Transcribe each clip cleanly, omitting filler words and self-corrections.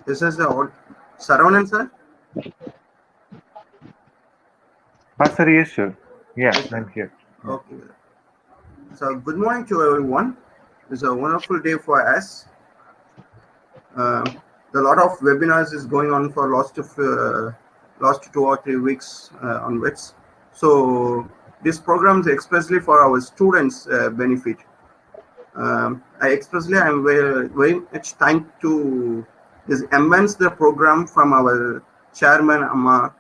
This is the Saravanan, sir? Sir, yes, sir. Yeah, I'm here. Okay. So, good morning to everyone. It's a wonderful day for us. A lot of webinars is going on for last 2 or 3 weeks onwards. So, this program is expressly for our students' benefit. I am very much thankful to this immense the program from our chairman Amma,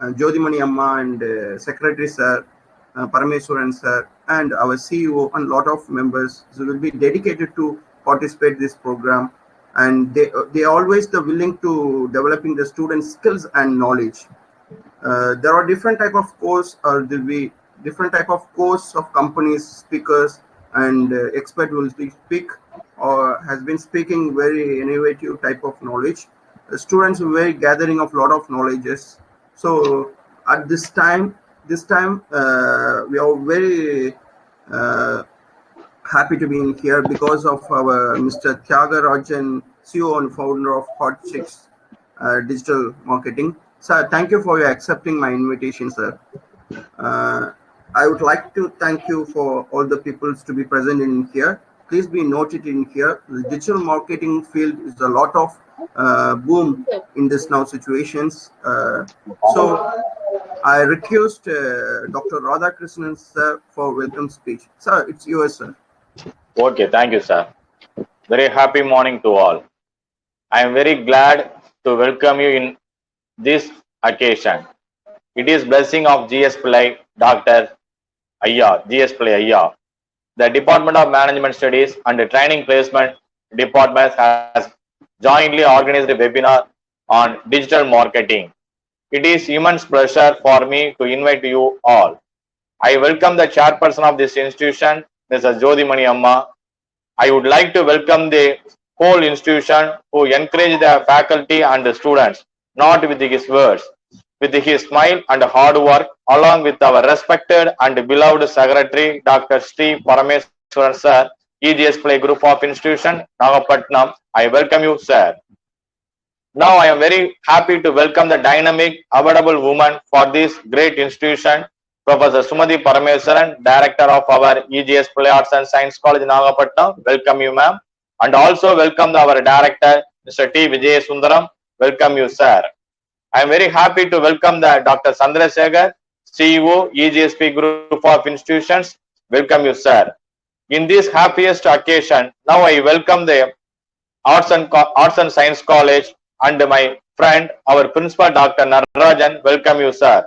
Jodhimani Amma, and Secretary Sir, Parameswaran Sir, and our CEO and lot of members will be dedicated to participate this program, and they always willing to developing the students' skills and knowledge. There are different type of course, or there will be different type of course of companies, speakers, and expert will speak or has been speaking very innovative type of knowledge. The students are very gathering of lot of knowledges. So at this time we are very happy to be in here because of our Mr. Tyagarajan, CEO and founder of Hot Chicks Digital Marketing. Sir, thank you for accepting my invitation, sir. I would like to thank you for all the people to be present in here. Please be noted in here. The digital marketing field is a lot of boom in this now situations. So I request Dr. Radhakrishnan sir for welcome speech. Sir, it's yours, sir. Okay, thank you, sir. Very happy morning to all. I am very glad to welcome you in this occasion. It is blessing of GS Pillai, Dr. Ayya, GS Pillai Ayya. The Department of Management Studies and the Training Placement Department has jointly organized a webinar on digital marketing. It is immense pleasure for me to invite you all. I welcome the chairperson of this institution, Mrs. Jodhimani Amma. I would like to welcome the whole institution who encourage the faculty and the students, not with his words, with his smile and hard work, along with our respected and beloved secretary, Dr. Sri Parameswaran Sir, EGS Play Group of Institution, Nagapatnam. I welcome you, sir. Now I am very happy to welcome the dynamic, available woman for this great institution, Professor Sumadhi Parameswaran, Director of our EGS Play Arts and Science College, Nagapatnam. Welcome you, ma'am. And also welcome our Director, Mr. T. Vijay Sundaram. Welcome you, sir. I am very happy to welcome the Dr. Chandrasekhar, CEO, EGSP Group of Institutions. Welcome you, sir. In this happiest occasion, now I welcome the Arts and Science College and my friend, our Principal, Dr. Nararajan. Welcome you, sir.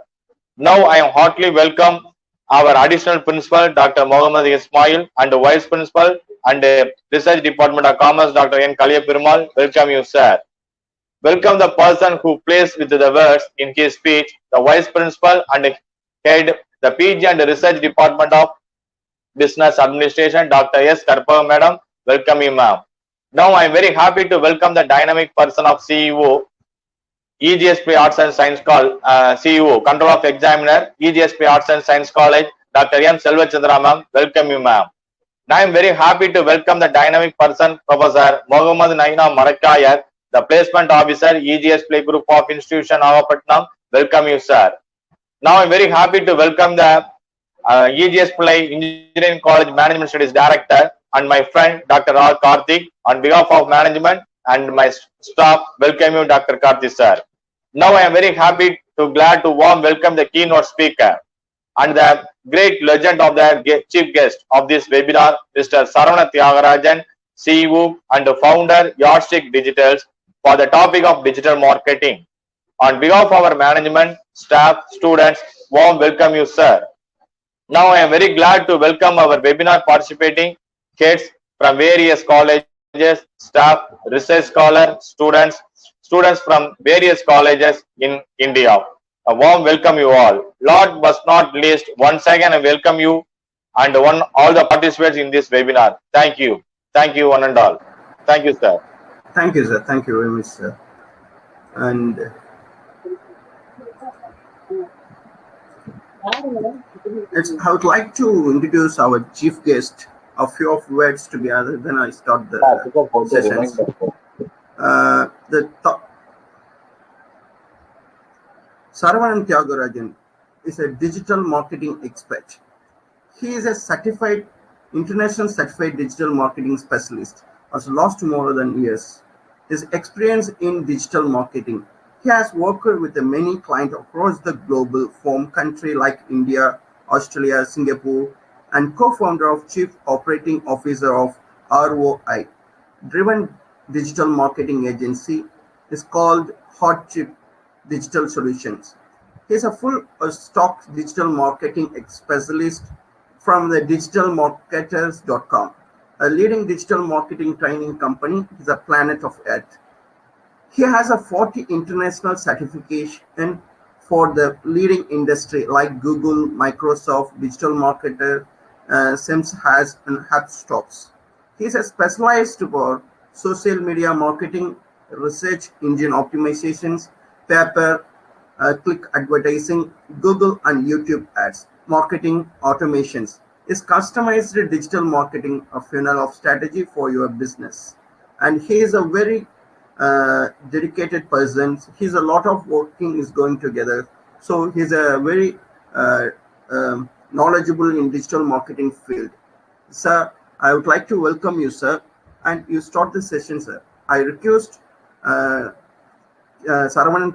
Now I am heartily welcome our Additional Principal, Dr. Mohammad Ismail, and Vice Principal and Research Department of Commerce, Dr. N. Kaliya Perumal. Welcome you, sir. Welcome the person who plays with the words in his speech, the Vice Principal and Head, the PG and Research Department of Business Administration, Dr. S. Karpa, Madam. Welcome you, ma'am. Now I am very happy to welcome the dynamic person of CEO, EGSP Arts and Science College, CEO, Control of Examiner, EGSP Arts and Science College, Dr. M. Selvachandra, ma'am. Welcome you, ma'am. Now I am very happy to welcome the dynamic person, Professor Mohammad Naina Marakayar, the Placement Officer, EGS Play Group of Institution, Nagapatnam. Welcome you, sir. Now I am very happy to welcome the EGS Play Engineering College Management Studies Director and my friend, Dr. R. Karthik. On behalf of management and my staff, welcome you, Dr. Karthik, sir. Now I am very happy to glad to warm welcome the keynote speaker and the great legend of the chief guest of this webinar, Mr. Saravana Tyagarajan, CEO and founder, Yardstick Digitals, for the topic of digital marketing. On behalf of our management, staff, students, warm welcome you, sir. Now I am very glad to welcome our webinar participating kids from various colleges, staff, research scholars, students from various colleges in India. A warm welcome you all. Last but not least, once again I welcome you and all the participants in this webinar. Thank you. Thank you, one and all. Thank you, sir. Thank you, sir. Thank you very much, sir. And I would like to introduce our chief guest. A few of words to be added, then I start the sessions. Saravanan Tyagarajan is a digital marketing expert. He is a international certified digital marketing specialist, has lost more than years. His experience in digital marketing. He has worked with many clients across the global from countries like India, Australia, Singapore, and co-founder of Chief Operating Officer of ROI driven digital marketing agency is called Hot Chip Digital Solutions. He is a full stock digital marketing specialist from the digitalmarketers.com, a leading digital marketing training company is a planet of Earth. He has a 40 international certification for the leading industry like Google, Microsoft, Digital Marketer, Sims has and HubSpots. He is a specialized for social media marketing, research engine optimizations, paper, click advertising, Google and YouTube ads, marketing automations. Is customized digital marketing a funnel of strategy for your business. And he is a very dedicated person. He's a lot of working is going together. So he's a very knowledgeable in digital marketing field. Sir, I would like to welcome you, sir, and you start the session, sir. I request Saravanan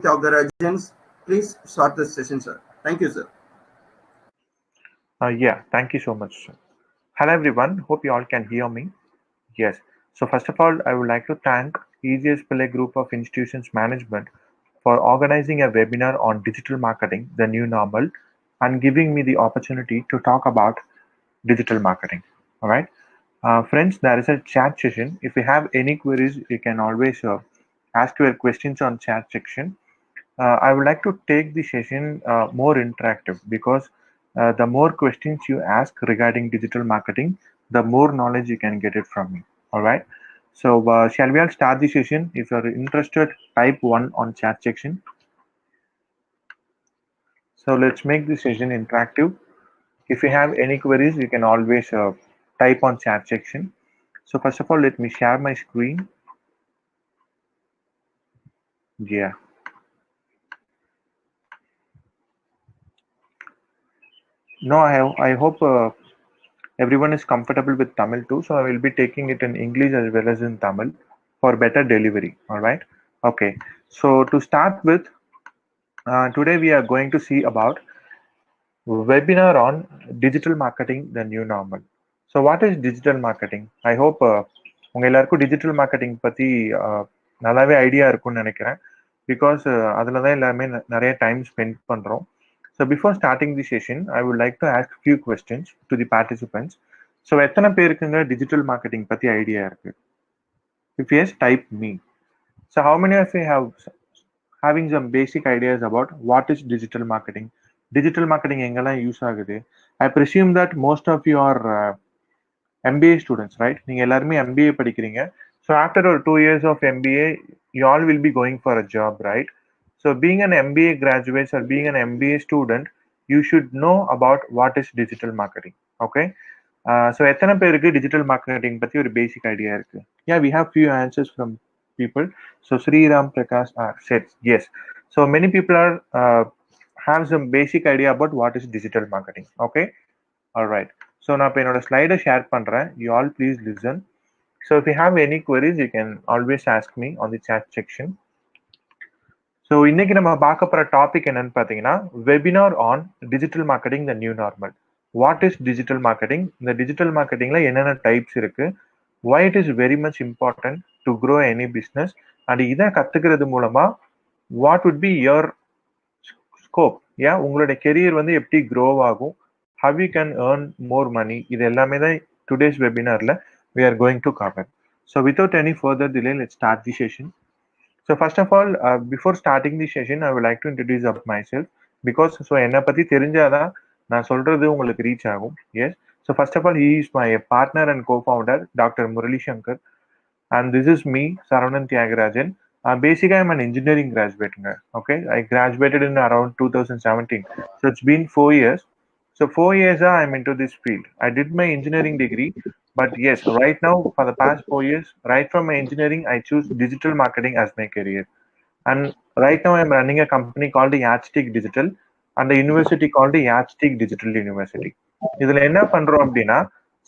Tyagarajan, please start the session, sir. Thank you, sir. Yeah, thank you so much, sir. Hello, everyone. Hope you all can hear me. Yes. So first of all, I would like to thank EGS Pillai Group of Institutions Management for organizing a webinar on digital marketing, the new normal, and giving me the opportunity to talk about digital marketing. All right. Friends, there is a chat session. If you have any queries, you can always ask your questions on chat section. I would like to take the session more interactive because the more questions you ask regarding digital marketing, the more knowledge you can get it from me. All right. So shall we all start the session? If you're interested, type 1 on chat section. So let's make the session interactive. If you have any queries, you can always type on chat section. So first of all, let me share my screen. Yeah. No, I hope everyone is comfortable with Tamil too. So I will be taking it in English as well as in Tamil for better delivery. All right. Okay. So to start with, today we are going to see about webinar on digital marketing, the new normal. So what is digital marketing? I hope உங்க எல்லாருக்கும் digital marketing பத்தி நல்லாவே idea இருக்கும்னு நினைக்கிறேன் because அதில் தான் எல்லாருமே நிறைய டைம் ஸ்பெண்ட் பண்ணுறோம். So before starting the session I would like to ask few questions to the participants. So எத்தனை பேருக்குங்க டிஜிட்டல் மார்க்கெட்டிங் பற்றி ஐடியா இருக்கு? If yes type me. So how many of you have having some basic ideas about what is digital marketing? Digital marketing எங்கெல்லாம் use ஆகுது? I presume that most of you are MBA students, right? நீங்க எல்லாருமே MBA படிக்கிறீங்க. So after 2 years of MBA, you all will be going for a job, right? So being an MBA graduate or being an MBA student, you should know about what is digital marketing. Okay? So எத்தனை பேருக்கு digital marketing பத்தி ஒரு basic idea இருக்கு? Yeah, we have few answers from people. So Sriram Prakash said yes. So many people are have some basic idea about what is digital marketing. Okay? All right. So நான் இப்போ என்னோட ஸ்லைடை share பண்ணுறேன். You all please listen. So if you have any queries, you can always ask me on the chat section. So இன்னைக்கு நம்ம பார்க்க போகிற topic என்னன்னு பார்த்தீங்கன்னா webinar on digital marketing the new normal. What is digital marketing? இந்த digital மார்க்கெட்டிங்கில் என்னென்ன types இருக்கு? why it is very much important to grow any business? and இதை கற்றுக்கிறது மூலமா what would be your scope? ஏன் உங்களோட கெரியர் வந்து எப்படி க்ரோ ஆகும்? how you can earn more money? இது எல்லாமே தான் today's webinarல we are going to cover. So without any further delay, let's start the session. So first of all, before starting the session, I would like to introduce up myself because so என்னை பற்றி தெரிஞ்சாதான் நான் சொல்றது உங்களுக்கு reach ஆகும். Yes. So first of all, he is my partner and co-founder, Dr. Murali Shankar, and this is me, Saravanan Tyagarajan. Basically, I'm an engineering graduate. Okay, I graduated in around 2017. So it's been 4 years. So 4 years I'm into this field. I did my engineering degree But yes, right now for the past 4 years, right from my engineering, I choose digital marketing as my career. And right now I'm running a company called Yardstick Digital and a university called Yardstick Digital University. இதுல என்ன பண்றோம் அப்படின்னா,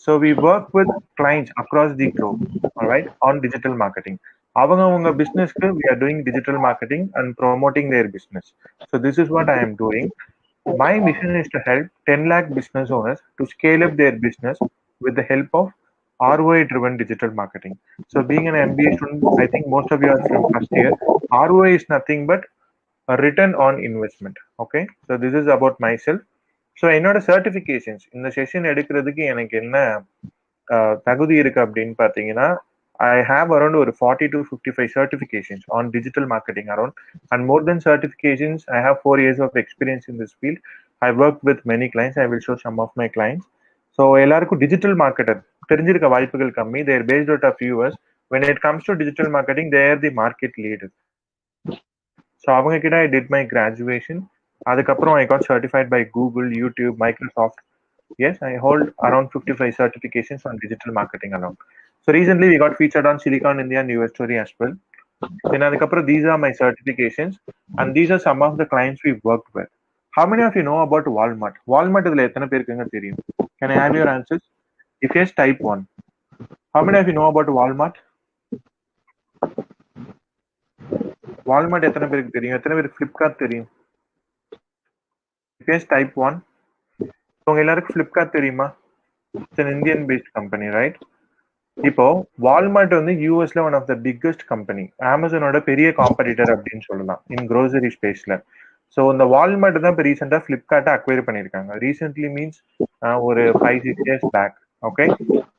so we work with clients across the globe, all right, on digital marketing. அவங்க businessக்கு we are doing digital marketing and promoting their business. So this is what I am doing. My mission is to help 10 lakh business owners to scale up their business with the help of ROI driven digital marketing. So being an MBA student, I think most of you are from first year. ROI is nothing but a return on investment. Okay, so this is about myself. So என்னோட certifications இந்த session எடுக்கிறதுக்கு எனக்கு என்ன தகுதி இருக்கு அப்படின்னு பார்த்தீங்கன்னா, I have around ஒரு 40 to 55 certifications on digital marketing around, and more than certifications, I have 4 years of experience in this field. I worked with many clients. I will show some of my clients. So எல்லாருக்கும் digital marketer தெரிஞ்சிருக்க வாய்ப்புகள் கம்மி. They are based out of US. When it comes to digital marketing, they are the market leader. So அவங்க கிட்ட I did my graduation. அதுக்கப்புறம் I got certified by Google, YouTube, Microsoft. Yes, I hold around 55 certifications on digital marketing alone. So recently we got featured on Silicon India and US Story as well. Then adukapra these are my certifications and these are some of the clients we worked with. How many of you know about Walmart? Walmart idhula ethana perukku theriyum? Can I have your answers? If yes, type 1. How many of you know about Walmart? Walmart ethana perukku theriyum? Ethana per Flipkart theriyum? If yes, type 1. உங்க எல்லாருக்கும் Flipkart தெரியுமா? It's an Indian based company, right? இப்போ Walmart வந்து யூஎஸ்ல one of the biggest company, அமேசானோட பெரிய competitor அப்படின்னு சொல்லலாம் இன் க்ரோசரி ஸ்பேஸ்ல. ஸோ இந்த வால்மார்ட் தான் இப்போ ரீசெண்டாக ஃபிளிப்கார்ட்டை அக்வயர் பண்ணியிருக்காங்க. ரீசென்ட்லி மீன்ஸ் ஒரு 5-6 years back. Okay,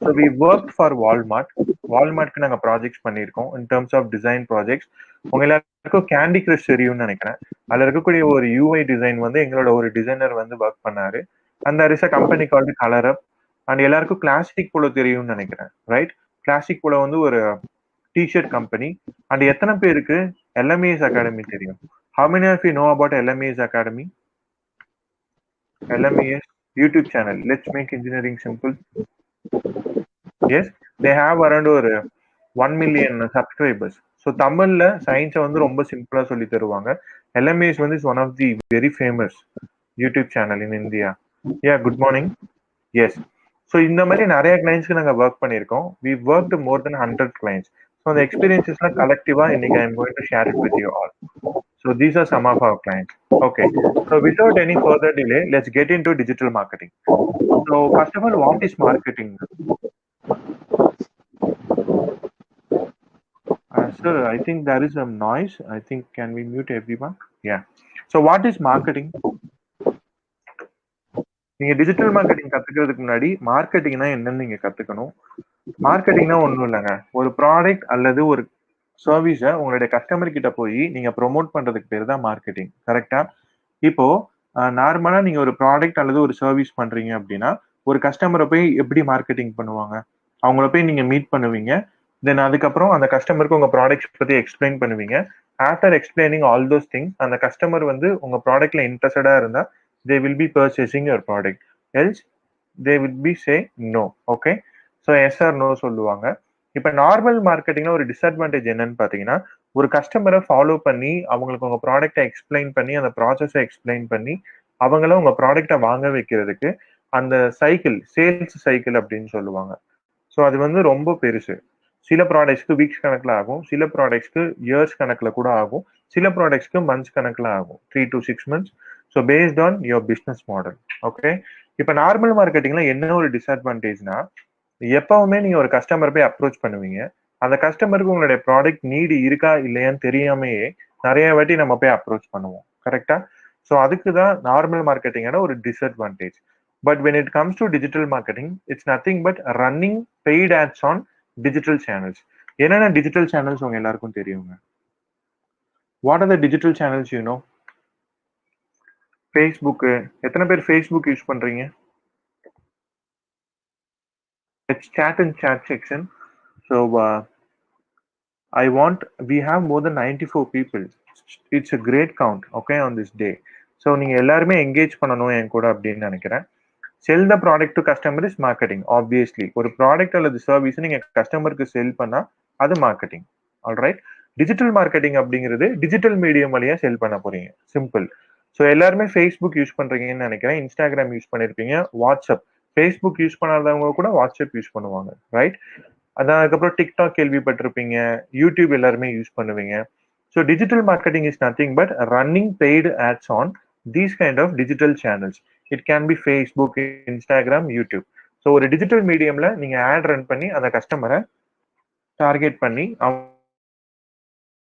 so we work for Walmart. வால்மார்ட்க்கு நாங்கள் ப்ராஜெக்ட்ஸ் பண்ணியிருக்கோம் in terms of design projects. உங்க எல்லாருக்கும் கேண்டி கிரஷ் தெரியும்னு நினைக்கிறேன். அதில் இருக்கக்கூடிய ஒரு யூஐ டிசைன் வந்து எங்களோட ஒரு டிசைனர் வந்து ஒர்க் பண்ணாரு. And there is a company called ColorUp. And எல்லாருக்கும் கிளாசிக் போலோ தெரியும்னு நினைக்கிறேன், ரைட்? கிளாசிக் போலோ வந்து ஒரு டிஷர்ட் கம்பெனி. அண்ட் எத்தனை பேருக்கு LMAS அகாடமி தெரியும்? How many of you know about LMAS Academy? LMAS YouTube channel. Let's make engineering simple. Yes, they have around ஒரு 1 million subscribers. So தமிழ்ல சயின்ஸை வந்து ரொம்ப சிம்பிளா சொல்லி தருவாங்க. LMAS வந்து is one of the very famous YouTube channel in India. Yeah, good morning. Yes. So இந்த மாதிரி நிறைய கிளைண்ட்ஸ்க்கு நாங்கள் ஒர்க் பண்ணியிருக்கோம். We worked more than 100 clients. So அந்த எக்ஸ்பீரியன்ஸஸ்லாம் கலெக்டிவா இன்னைக்கு I am going to share it with you all. So these are some of our clients. Okay. So without any further delay, let's get into digital marketing. So first of all, what is marketing? Sir, I think there is some noise. I think can we mute everyone? Yeah. So what is marketing? நீங்க digital marketing கத்துக்கிறதுக்கு முன்னாடி மார்க்கெட்டிங்னா என்னன்னு நீங்க கத்துக்கணும். மார்க்கெட்டிங்னா ஒன்றும் இல்லைங்க, ஒரு product அல்லது ஒரு சர்வீஸை உங்களுடைய கஸ்டமர் கிட்ட போய் நீங்க ப்ரொமோட் பண்றதுக்கு பேர் தான் மார்க்கெட்டிங், கரெக்டா? இப்போ நார்மலா நீங்க ஒரு ப்ராடக்ட் அல்லது ஒரு சர்வீஸ் பண்றீங்க அப்படின்னா ஒரு கஸ்டமரை போய் எப்படி மார்க்கெட்டிங் பண்ணுவாங்க? அவங்கள போய் நீங்க மீட் பண்ணுவீங்க. தென் அதுக்கப்புறம் அந்த கஸ்டமருக்கு உங்க ப்ராடக்ட்ஸ் பத்தி எக்ஸ்பிளைன் பண்ணுவீங்க. After explaining all those things, அந்த கஸ்டமர் வந்து உங்க ப்ராடக்ட்ல இன்ட்ரெஸ்டடா இருந்தா they will be purchasing your product, else they will be say no. Okay, so yes or no சொல்லுவாங்க. இப்போ நார்மல் மார்க்கெட்டிங்ல ஒரு டிஸ்அட்வான்டேஜ் என்னன்னு பாத்தீங்கன்னா, ஒரு கஸ்டமரை ஃபாலோ பண்ணி அவங்களுக்கு உங்க ப்ராடக்டை எக்ஸ்பிளைன் பண்ணி அந்த ப்ராசஸை எக்ஸ்பிளைன் பண்ணி அவங்கள உங்க ப்ராடக்டை வாங்க வைக்கிறதுக்கு அந்த சைக்கிள், சேல்ஸ் சைக்கிள் அப்படின்னு சொல்லுவாங்க. ஸோ அது வந்து ரொம்ப பெருசு. சில ப்ராடக்ட்ஸ்க்கு வீக்ஸ் கணக்கில் ஆகும், சில ப்ராடக்ட்ஸ்க்கு இயர்ஸ் கணக்கில் கூட ஆகும், சில ப்ராடக்ட்ஸ்க்கு மந்த்ஸ் கணக்கில் ஆகும், 3 to 6 months. So based on your business model. Okay, இப்போ நார்மல் மார்க்கெட்டிங்ல என்ன ஒரு டிஸ்அட்வான்டேஜ்னா, எப்பவுமே நீங்க ஒரு கஸ்டமர் போய் அப்ரோச் பண்ணுவீங்க, அந்த கஸ்டமருக்கு உங்களுடைய ப்ராடக்ட் நீடு இருக்கா இல்லையான்னு தெரியாமையே நிறைய வாட்டி நம்ம போய் அப்ரோச் பண்ணுவோம், கரெக்டா? ஸோ அதுக்கு தான் நார்மல் மார்க்கெட்டிங்கோட ஒரு disadvantage. But when it comes to digital marketing, it's nothing but running paid ads on digital channels. என்னென்ன டிஜிட்டல் சேனல்ஸ் உங்க எல்லாருக்கும் தெரியுங்க? What are the digital channels you know? Facebook, எத்தனை பேர் ஃபேஸ்புக் யூஸ் பண்றீங்க? Let's chat in chat section. So we have more than 94 people. It's a great count, okay, on this day. So நீங்க எல்லாருமே engage பண்ணணும் என் கூட அப்படின்னு நினைக்கிறேன். Sell the product to customer is marketing. Obviously ஒரு product அல்லது service நீங்க கஸ்டமருக்கு செல் பண்ணா அது மார்க்கெட்டிங். ஆல்ரைட். டிஜிட்டல் மார்க்கெட்டிங் அப்படிங்கிறது டிஜிட்டல் மீடியம் வழியா செல் பண்ண போறீங்க. சிம்பிள். ஸோ எல்லாருமே ஃபேஸ்புக் யூஸ் பண்றீங்கன்னு நினைக்கிறேன், இன்ஸ்டாகிராம் யூஸ் பண்ணிருப்பீங்க, வாட்ஸ்அப். ஃபேஸ்புக் யூஸ் பண்ணாதவங்க கூட வாட்ஸ்அப் யூஸ் பண்ணுவாங்க, ரைட்? அதான் அதுக்கப்புறம் டிக்டாக் கேள்விப்பட்டிருப்பீங்க, யூடியூப் எல்லாருமே யூஸ் பண்ணுவீங்க. So digital marketing is nothing but running paid ads on these kind of digital channels. It can be Facebook, Instagram, YouTube. So ஒரு digital மீடியம்ல நீங்க ஆட் ரன் பண்ணி அந்த கஸ்டமரை டார்கெட் பண்ணி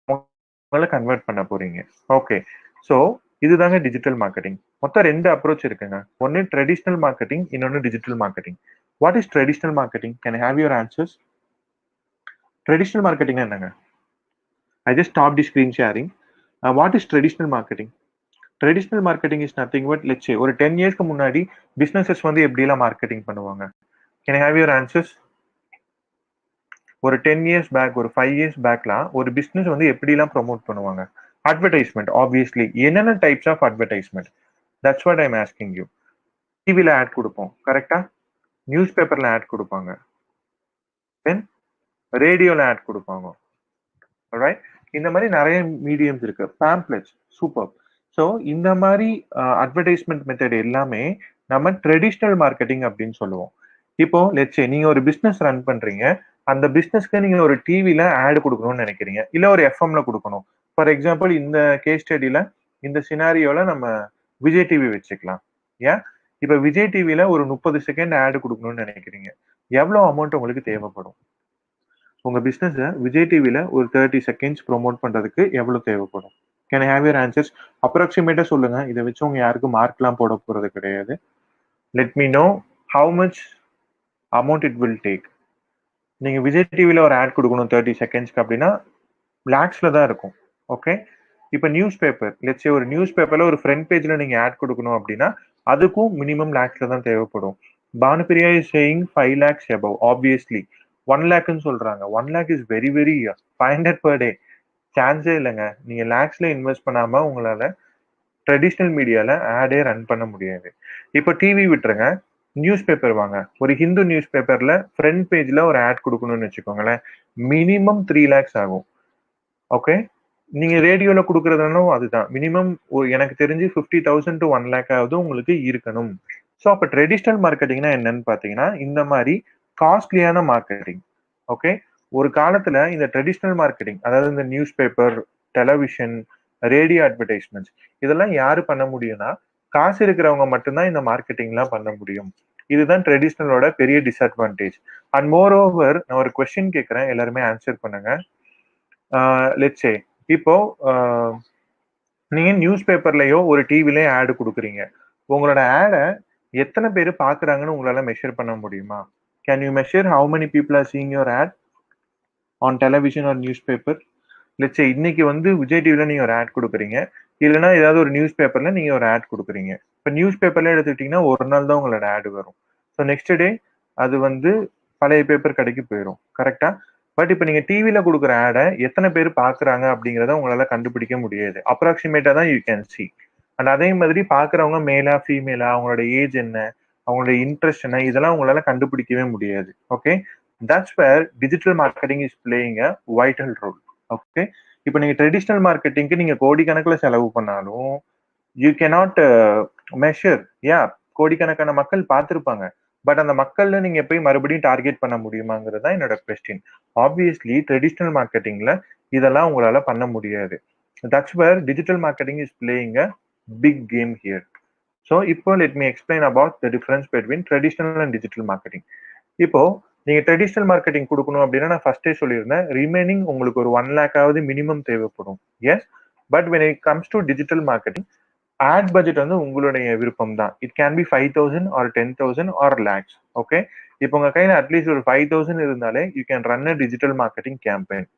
அவங்கள கன்வெர்ட் பண்ண போறீங்க. ஓகே. ஸோ இதுதாங்க டிஜிட்டல் மார்க்கெட்டிங். மொத்தம் 2 அப்ரோச் இருக்குங்க. ஒன்னு ட்ரெடிஷனல் மார்க்கெட்டிங், இன்னொன்னு digital marketing. What is traditional marketing? Can I have your answers? Traditional marketing என்னங்க? I just stopped the screen sharing. What is traditional marketing? Traditional marketing is nothing but, let's say, ஒரு 10 yearsக்கு முன்னாடி businesses வந்து எப்படிலாம் marketing பண்ணுவாங்க? Can I have your answers? ஒரு 10 years back, ஒரு 5 years பேக்லாம் ஒரு பிஸ்னஸ் வந்து எப்படிலாம் ப்ரொமோட் பண்ணுவாங்க? Advertisement, obviously. என்னென்ன types of advertisement? That's what I'm asking you. டிவியில் ஆட் கொடுப்போம், கரெக்டா? நியூஸ் பேப்பர்ல ஆட் கொடுப்பாங்க, தென் ரேடியோல ஆட் கொடுப்பாங்க, ரைட்? இந்த மாதிரி நிறைய மீடியம்ஸ் இருக்கு. Pamphlets, super. ஸோ இந்த மாதிரி அட்வர்டைஸ்மெண்ட் மெத்தட் எல்லாமே நம்ம ட்ரெடிஷ்னல் மார்க்கெட்டிங் அப்படின்னு சொல்லுவோம். இப்போ லெட்ஸ் சே நீங்க ஒரு பிசினஸ் ரன் பண்றீங்க, அந்த பிசினஸ்க்கு நீங்க ஒரு டிவில ஆட் கொடுக்கணும்னு நினைக்கிறீங்க, இல்ல ஒரு எஃப்எம்ல கொடுக்கணும். ஃபார் எக்ஸாம்பிள் இந்த கேஸ் ஸ்டடியில, இந்த சினாரியோல நம்ம விஜய் டிவி வச்சுக்கலாம். ஏன்? இப்ப விஜய் டிவில ஒரு 30 செகண்ட் ஆட் கொடுக்கணும்னு நினைக்கிறீங்க, எவ்வளவு அமௌண்ட் உங்களுக்கு தேவைப்படும்? உங்க பிசினஸ் விஜய் டிவில ஒரு 30 செகண்ட்ஸ் ப்ரோமோட் பண்றதுக்கு எவ்வளவு தேவைப்படும்? Can I have your answers? அப்ராக்சிமேட்டா சொல்லுங்க. இதை வச்சு உங்க யாருக்கும் மார்க்லாம் போட போறது கிடையாது. Let me know how much amount it will take. நீங்க விஜய் டிவில ஒரு ஆட் கொடுக்கணும் 30 செகண்ட்ஸ்க்கு அப்படின்னா லேக்ஸ்ல தான் இருக்கும். ஓகே. இப்ப நியூஸ் பேப்பர், லெட்ஸ் சே ஒரு நியூஸ் பேப்பர்ல ஒரு ஃப்ரண்ட் பேஜ்ல நீங்க ஆட் கொடுக்கணும் அப்படின்னா அதுக்கும் மினிமம் லேக்ஸ்ல தான் தேவைப்படும். Bhanupriya is saying 5 lakhs above. Obviously 1 lakhன்னு சொல்றாங்க. 1 lakh is very very 500 per day. சான்ஸே இல்லைங்க. நீங்க லேக்ஸ்ல இன்வெஸ்ட் பண்ணாம உங்களால ட்ரெடிஷ்னல் மீடியால ஆடே ரன் பண்ண முடியாது. இப்போ டிவி விட்டுருங்க, நியூஸ் பேப்பர் வாங்க. ஒரு ஹிந்து நியூஸ் பேப்பர்ல ஃப்ரண்ட் பேஜ்ல ஒரு ஆட் கொடுக்கணும்னு வச்சுக்கோங்களேன், மினிமம் 3 lakhs ஆகும். ஓகே. நீங்க ரேடியோல கொடுக்கறதுனாலும் அதுதான். மினிமம் எனக்கு தெரிஞ்சு 50,000 to 1 lakh ஆகுது உங்களுக்கு இருக்கணும். ஸோ அப்போ ட்ரெடிஷ்னல் மார்க்கெட்டிங்னா என்னன்னு பாத்தீங்கன்னா இந்த மாதிரி காஸ்ட்லியான மார்க்கெட்டிங். ஓகே. ஒரு காலத்துல இந்த ட்ரெடிஷ்னல் மார்க்கெட்டிங், அதாவது இந்த news paper, television, radio advertisements, இதெல்லாம் யாரு பண்ண முடியும்னா காசு இருக்கிறவங்க மட்டும்தான் இந்த மார்க்கெட்டிங்லாம் பண்ண முடியும். இதுதான் ட்ரெடிஷ்னலோட பெரிய டிஸ்அட்வான்டேஜ். அண்ட் மோர் ஓவர், நான் ஒரு கொஸ்டின் கேட்கறேன், எல்லாருமே ஆன்சர் பண்ணுங்க. லெட்ஸ் சே இப்போ நீங்க நியூஸ் பேப்பர்லயோ ஒரு டிவிலயோ ஆடு கொடுக்குறீங்க. உங்களோட ஆடை எத்தனை பேர் பாக்குறாங்கன்னு உங்களால மெஷர் பண்ண முடியுமா? Can you measure how many people are seeing your ad on television or newspaper? Let's say இன்னைக்கு வந்து விஜய் டிவில நீங்க ஒரு ஆட் கொடுக்குறீங்க, இல்லைன்னா ஏதாவது ஒரு நியூஸ் பேப்பர்ல நீங்க ஒரு ஆட் கொடுக்குறீங்க. இப்போ நியூஸ் பேப்பர்ல எடுத்துக்கிட்டீங்கன்னா ஒரு நாள் தான் உங்களோட ஆடு வரும். ஸோ நெக்ஸ்ட் டே அது வந்து பழைய பேப்பர் கடைக்கு போயிடும், கரெக்டா? பட் இப்போ நீங்க டிவில கொடுக்குற ஆடை எத்தனை பேர் பாக்குறாங்க அப்படிங்கிறத உங்களால கண்டுபிடிக்க முடியாது. அப்ராக்சிமேட்டா தான் யூ கேன் சி. அண்ட் அதே மாதிரி பாக்குறவங்க மேலா ஃபீமேலா, அவங்களோட ஏஜ் என்ன, அவங்களோட இன்ட்ரெஸ்ட் என்ன, இதெல்லாம் உங்களால கண்டுபிடிக்கவே முடியாது. Okay. That's where digital marketing is playing a vital role. Okay. இப்போ நீங்க ட்ரெடிஷ்னல் மார்க்கெட்டிங்க்கு நீங்க கோடிக்கணக்கில் செலவு பண்ணாலும் யூ கேனாட் மெஷர். கோடிக்கணக்கான மக்கள் பார்த்துருப்பாங்க, பட் அந்த மக்கள்ல நீங்க போய் மறுபடியும் டார்கெட் பண்ண முடியுமாங்கிறது தான் என்னோட கொஸ்டின். ஆப்வியஸ்லி ட்ரெடிஷ்னல் மார்க்கெட்டிங்ல இதெல்லாம் உங்களால பண்ண முடியாது. That's where digital marketing is playing a big game here. So இப்போ let me explain about the difference between traditional and digital marketing. இப்போ நீங்க ட்ரெடிஷ்னல் மார்க்கெட்டிங் கொடுக்கணும் அப்படின்னா நான் ஃபர்ஸ்டே சொல்லியிருந்தேன், ரிமைனிங் உங்களுக்கு ஒரு 1 lakh ஆவது மினிமம் தேவைப்படும். Yes, but when it comes to digital marketing, ad budget வந்து உங்களுடைய விருப்பம் தான். It can be 5,000 or 10,000 or lakhs. Okay. இப்போ உங்க கையில அட்லீஸ்ட் ஒரு 5,000 இருந்தாலே you can run a digital marketing campaign.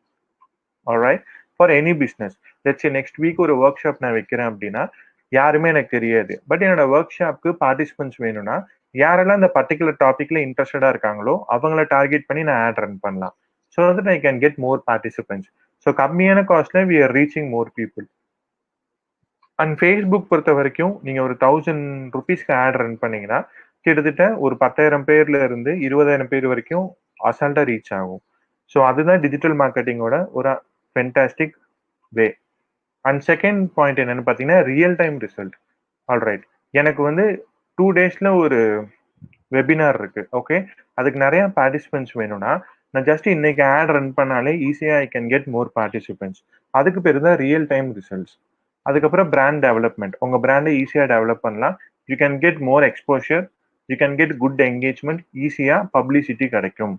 Alright. For any business. Let's say next week ஒரு ஒர்க் ஷாப் நான் வைக்கிறேன் அப்படின்னா யாருமே எனக்கு தெரியாது, பட் என்னோட ஒர்க் ஷாப்க்கு பார்ட்டிசிபென்ட்ஸ் வேணும்னா யாரெல்லாம் இந்த பர்டிகுலர் டாபிக்ல இன்ட்ரெஸ்டடா இருக்காங்களோ அவங்கள டார்கெட் பண்ணி நான் ஆட் ரன் பண்ணலாம். So that I can get more participants. So கம்மியான காஸ்ட்ல we are reaching more people. And Facebook பொறுத்த வரைக்கும் நீங்க ஒரு 1,000 rupeesக்கு ஆட் ரன் பண்ணீங்கன்னா கிட்டத்தட்ட ஒரு 10,000 பேர்ல இருந்து 20,000 பேர் வரைக்கும் அசால்ட்டா ரீச் ஆகும். ஸோ அதுதான் டிஜிட்டல் மார்க்கெட்டிங்கோட ஒரு fantastic way. And second point என்னன்னு பார்த்தீங்கன்னா ரியல் டைம் ரிசல்ட். ஆல்ரைட், எனக்கு வந்து 2 டேஸ்ல ஒரு வெபினார் இருக்கு. ஓகே, அதுக்கு நிறைய பார்ட்டிசிபென்ட்ஸ் வேணும்னா நான் ஜஸ்ட் இன்னைக்கு ஆட் ரன் பண்ணாலே ஈஸியா I can get more participants. அதுக்கு பேர் தான் ரியல் டைம் ரிசல்ட்ஸ். அதுக்கப்புறம் பிராண்ட் டெவலப்மெண்ட், உங்க பிராண்டை ஈஸியா டெவலப் பண்ணலாம். You can get more exposure, you can get good engagement, ஈஸியா பப்ளிசிட்டி கிடைக்கும்.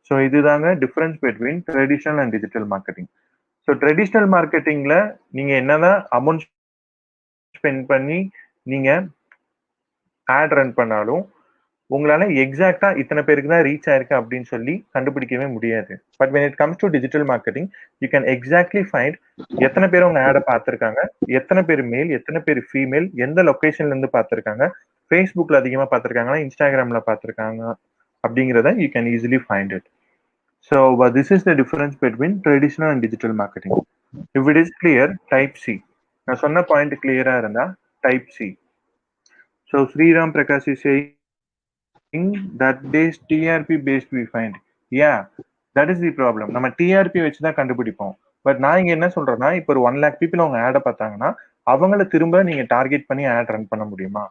ஸோ இதுதாங்க difference between traditional and digital marketing. So traditional மார்க்கெட்டிங்ல நீங்க என்னதான் அமௌண்ட் ஸ்பெண்ட் பண்ணி நீங்க ஆட் ரன் பண்ணாலும் உங்களால எக்ஸாக்டா இத்தனை பேருக்கு தான் ரீச் ஆயிருக்கு அப்படின்னு சொல்லி கண்டுபிடிக்கவே முடியாது. But when it comes to digital marketing you can exactly find எத்தனை பேர் உங்க ஆடை பார்த்திருக்காங்க, எத்தனை பேர் மேல், எத்தனை பேர் ஃபீமேல், எந்த லொகேஷன்ல இருந்து பார்த்திருக்காங்க, ஃபேஸ்புக்ல அதிகமா பார்த்திருக்காங்களா, இன்ஸ்டாகிராம்ல பார்த்திருக்காங்க அப்படிங்கிறத you can easily find it. So this is the difference between traditional and digital marketing. If it is clear, type C. நான் சொன்ன பாயிண்ட் கிளியரா இருந்தா type C. So Sriram Prakash is saying that days TRP based we find. Yeah, that is the problem. நம்ம TRP வச்சு தான் கண்டுபிடிப்போம். But நான் இங்க என்ன சொல்றேன்னா, இப்போ ஒரு 1 lakh people அவங்க ஆடை பார்த்தாங்கன்னா அவங்கள திரும்ப நீங்க டார்கெட் பண்ணி ஆட் ரன் பண்ண முடியுமா?